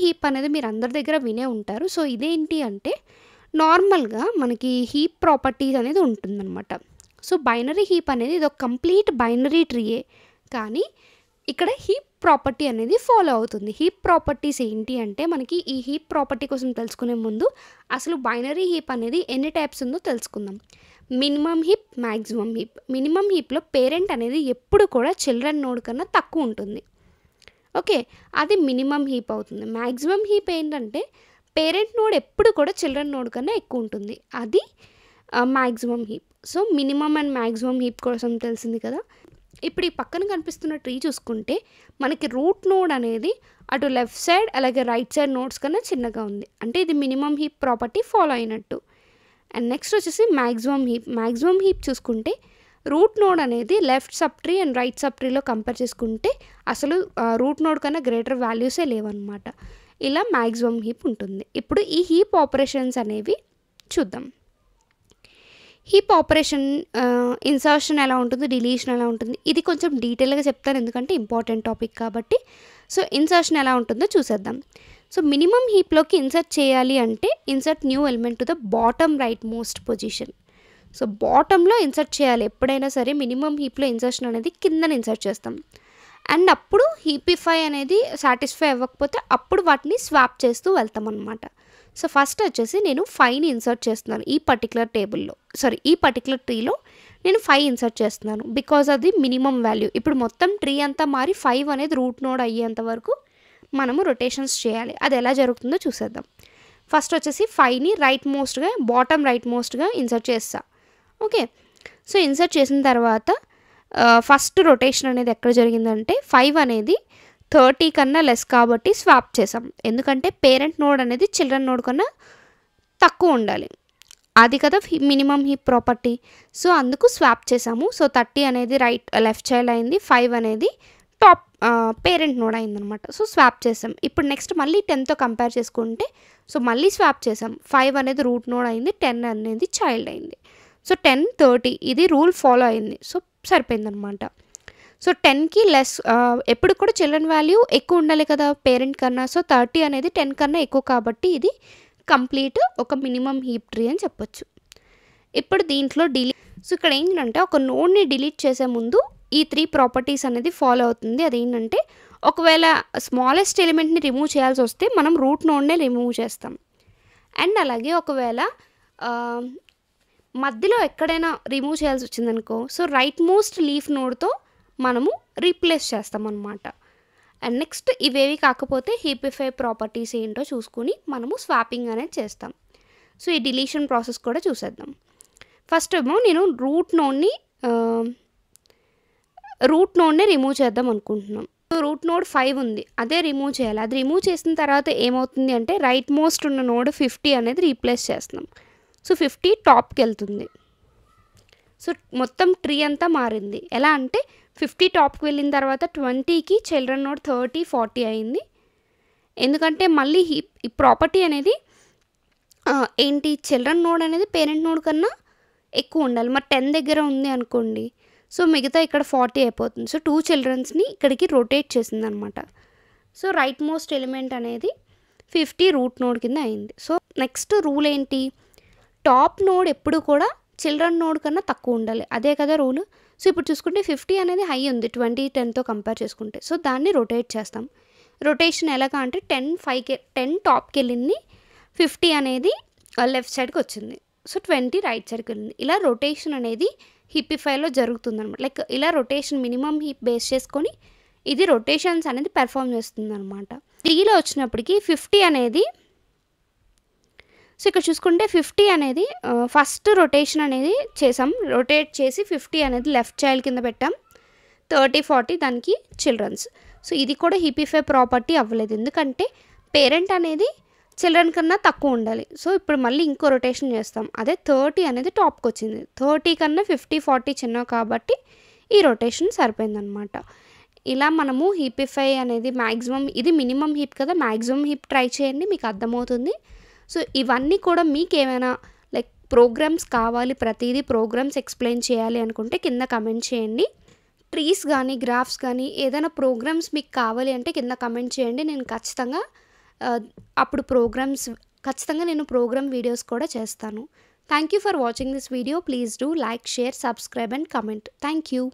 హీప్ అనేది మీరు అందరి దగ్గర వినే ఉంటారు. సో ఇదేంటి అంటే నార్మల్గా మనకి హీప్ ప్రాపర్టీస్ అనేది ఉంటుందన్నమాట. సో బైనరీ హీప్ అనేది ఇది ఒక కంప్లీట్ బైనరీ ట్రీయే, కానీ ఇక్కడ హీప్ ప్రాపర్టీ అనేది ఫాలో అవుతుంది. హీప్ ప్రాపర్టీస్ ఏంటి అంటే మనకి ఈ హీప్ ప్రాపర్టీ కోసం తెలుసుకునే ముందు అసలు బైనరీ హీప్ అనేది ఎన్ని టైప్స్ ఉందో తెలుసుకుందాం. Minimum heap, maximum heap. Minimum హీప్లో పేరెంట్ అనేది ఎప్పుడు కూడా చిల్డ్రన్ నోడ్ కన్నా తక్కువ ఉంటుంది. ఓకే, అది మినిమం హీప్ అవుతుంది. మ్యాక్సిమం హీప్ ఏంటంటే పేరెంట్ నోడ్ ఎప్పుడు కూడా చిల్డ్రన్ నోడ్ కన్నా ఎక్కువ ఉంటుంది, అది maximum heap. So minimum and maximum heap కోసం తెలిసింది కదా. ఇప్పుడు ఈ పక్కన కనిపిస్తున్న ట్రీ చూసుకుంటే మనకి రూట్ నోడ్ అనేది అటు లెఫ్ట్ సైడ్ అలాగే రైట్ సైడ్ నోడ్స్ కన్నా చిన్నగా ఉంది, అంటే ఇది మినిమం హీప్ ప్రాపర్టీ ఫాలో అయినట్టు. అండ్ నెక్స్ట్ వచ్చేసి మ్యాక్సిమం హీప్ చూసుకుంటే రూట్ నోడ్ అనేది left sub tree and right sub ట్రీలో కంపేర్ చేసుకుంటే అసలు రూట్ నోడ్ కన్నా గ్రేటర్ వాల్యూసే లేవన్నమాట. ఇలా మ్యాక్సిమం హీప్ ఉంటుంది. ఇప్పుడు ఈ హీప్ ఆపరేషన్స్ అనేవి చూద్దాం. హీప్ ఆపరేషన్ ఇన్సర్షన్ ఎలా ఉంటుంది, డిలీషన్ ఎలా ఉంటుంది, ఇది కొంచెం డీటెయిల్గా చెప్తాను ఎందుకంటే ఇంపార్టెంట్ టాపిక్ కాబట్టి. సో ఇన్సర్షన్ ఎలా ఉంటుందో చూసేద్దాం. సో మినిమం హీప్లోకి ఇన్సర్ట్ చేయాలి అంటే insert new element to the bottom right most position. So బాటంలో ఇన్సర్ట్ చేయాలి ఎప్పుడైనా సరే. మినిమం హీప్లో ఇన్సర్షన్ అనేది కిందన ఇన్సర్ట్ చేస్తాం. అండ్ అప్పుడు హీపిఫై అనేది సాటిస్ఫై అవ్వకపోతే అప్పుడు వాటిని స్వాప్ చేస్తూ వెళ్తాం అనమాట. సో ఫస్ట్ వచ్చేసి నేను 5ని ఇన్సర్ట్ చేస్తున్నాను ఈ పర్టికులర్ ట్రీలో నేను 5 ఇన్సర్ట్ చేస్తున్నాను బికాజ్ అది మినిమం వాల్యూ. ఇప్పుడు మొత్తం ట్రీ అంతా మారి 5 అనేది రూట్ నోడ్ అయ్యేంత వరకు మనము రొటేషన్స్ చేయాలి. అది ఎలా జరుగుతుందో చూసేద్దాం. ఫస్ట్ వచ్చేసి 5ని బాటమ్ రైట్ మోస్ట్గా ఇన్సర్ట్ చేస్తా. ఓకే, సో ఇన్సర్ట్ చేసిన తర్వాత ఫస్ట్ రొటేషన్ అనేది ఎక్కడ జరిగిందంటే 5 అనేది 30 కన్నా లెస్ కాబట్టి స్వాప్ చేసాం, ఎందుకంటే పేరెంట్ నోడ్ అనేది చిల్డ్రన్ నోడ్ కన్నా తక్కువ ఉండాలి, అది కదా మినిమం హీప్ ప్రాపర్టీ. సో అందుకు స్వాప్ చేసాము. సో 30 అనేది లెఫ్ట్ చైల్డ్ అయింది, 5 అనేది టాప్ పేరెంట్ నోడ్ అయిందనమాట. సో స్వాప్ చేసాం. ఇప్పుడు నెక్స్ట్ మళ్ళీ 10తో కంపేర్ చేసుకుంటే సో మళ్ళీ స్వాప్ చేసాం. 5 అనేది రూట్ నోడ్ అయింది, 10 అనేది చైల్డ్ అయింది. సో 10, 30 ఇది రూల్ ఫాలో అయింది. సో సరిపోయిందనమాట. సో 10కి లెస్ ఎప్పుడు కూడా చిల్డ్రన్ వాల్యూ ఎక్కువ ఉండాలి కదా పేరెంట్ కన్నా. సో 30 అనేది 10 కన్నా ఎక్కువ కాబట్టి ఇది కంప్లీట్ ఒక మినిమం హీప్ ట్రీ అని చెప్పొచ్చు. ఇప్పుడు దీంట్లో సో ఇక్కడ ఏంటంటే ఒక నోడ్ని డిలీట్ చేసే ముందు ఈ 3 ప్రాపర్టీస్ అనేది ఫాలో అవుతుంది. అదేంటంటే ఒకవేళ స్మాలెస్ట్ ఎలిమెంట్ని రిమూవ్ చేయాల్సి వస్తే మనం రూట్ నోడ్నే రిమూవ్ చేస్తాం. అండ్ అలాగే ఒకవేళ ఆహ్, మధ్యలో ఎక్కడైనా రిమూవ్ చేయాల్సి వచ్చిందనుకో, సో రైట్ మోస్ట్ లీఫ్ నోడ్‌తో మనము రీప్లేస్ చేస్తామనమాట. అండ్ నెక్స్ట్ ఇవేవి కాకపోతే హీపిఫై ప్రాపర్టీస్ ఏంటో చూసుకొని మనము స్వాపింగ్ అనేది చేస్తాం. సో ఈ డిలీషన్ ప్రాసెస్ కూడా చూసేద్దాం. ఫస్ట్ ఏమో నేను రూట్ నోడ్‌ని రిమూవ్ చేద్దాం అనుకుంటున్నాం. సో రూట్ నోడ్ 5 ఉంది. అదే రిమూవ్ చేయాలి. అది రిమూవ్ చేసిన తర్వాత ఏమవుతుంది అంటే రైట్ మోస్ట్ ఉన్న నోడ్ 50 అనేది రీప్లేస్ చేస్తున్నాం. సో 50 టాప్‌కెళ్తుంది. సో మొత్తం ట్రీ అంతా మారింది. ఎలా అంటే 50 టాప్‌కి వెళ్ళిన తర్వాత 20కి చిల్డ్రన్ నోడ్ 30, 40 అయింది. ఎందుకంటే మళ్ళీ ఈ ప్రాపర్టీ అనేది ఏంటి చిల్డ్రన్ నోడ్ అనేది పేరెంట్ నోడ్ కన్నా ఎక్కువ ఉండాలి. మరి 10 దగ్గర ఉంది అనుకోండి. సో మిగతా ఇక్కడ 40 అయిపోతుంది. సో 2 చిల్డ్రన్స్‌ని ఇక్కడికి రొటేట్ చేసిందనమాట. సో రైట్ మోస్ట్ ఎలిమెంట్ అనేది 50 రూట్ నోడ్ కింద అయింది. సో నెక్స్ట్ రూల్ ఏంటి, టాప్ నోడ్ ఎప్పుడు కూడా చిల్డ్రన్ నోడ్ కన్నా తక్కువ ఉండాలి. అదే కదా రూల్. సో ఇప్పుడు చూసుకుంటే 50 అనేది హై ఉంది 20, 10తో కంపేర్ చేసుకుంటే. సో దాన్ని రొటేట్ చేస్తాం. రొటేషన్ ఎలాగా అంటే 10 టాప్‌కి వెళ్ళింది, 50 అనేది లెఫ్ట్ సైడ్కి వచ్చింది. సో 20 రైట్ సైడ్కి వెళ్ళింది. ఇలా రొటేషన్ అనేది హిపిఫైలో జరుగుతుందనమాట. లైక్ ఇలా రొటేషన్ మినిమం హీప్ బేస్ చేసుకొని ఇది రొటేషన్స్ అనేది పెర్ఫామ్ చేస్తుందనమాట. 3లో వచ్చినప్పటికి 50 అనేది, సో ఇక్కడ చూసుకుంటే 50 అనేది ఫస్ట్ రొటేషన్ అనేది చేసాం. రొటేట్ చేసి 50 అనేది లెఫ్ట్ చైల్డ్ కింద పెట్టాం. 30, 40 దానికి చిల్డ్రన్స్. సో ఇది కూడా హిపిఫై ప్రాపర్టీ అవ్వలేదు. ఎందుకంటే పేరెంట్ అనేది చిల్డ్రన్ కన్నా తక్కువ ఉండాలి. సో ఇప్పుడు మళ్ళీ ఇంకో రొటేషన్ చేస్తాం. అదే 30 అనేది టాప్‌కి వచ్చింది. 30 కన్నా 50, 40 చిన్నవి కాబట్టి ఈ రొటేషన్ సరిపోయిందనమాట. ఇలా మనము హీపిఫై అనేది మ్యాక్సిమం, ఇది మినిమం హీప్ కదా, మ్యాక్సిమం హీప్ ట్రై చేయండి, మీకు అర్థమవుతుంది. సో ఇవన్నీ కూడా మీకేమైనా లైక్ ప్రోగ్రామ్స్ కావాలి, ప్రతిదీ ప్రోగ్రామ్స్ ఎక్స్ప్లెయిన్ చేయాలి అనుకుంటే కింద కమెంట్ చేయండి. ట్రీస్ కానీ గ్రాఫ్స్ కానీ ఏదైనా ప్రోగ్రామ్స్ మీకు కావాలి అంటే కింద కమెంట్ చేయండి. నేను ఖచ్చితంగా అప్పుడు ఖచ్చితంగా నేను ప్రోగ్రామ్ వీడియోస్ కూడా చేస్తాను. Thank you for watching this video. Please do like, share, subscribe and comment. Thank you.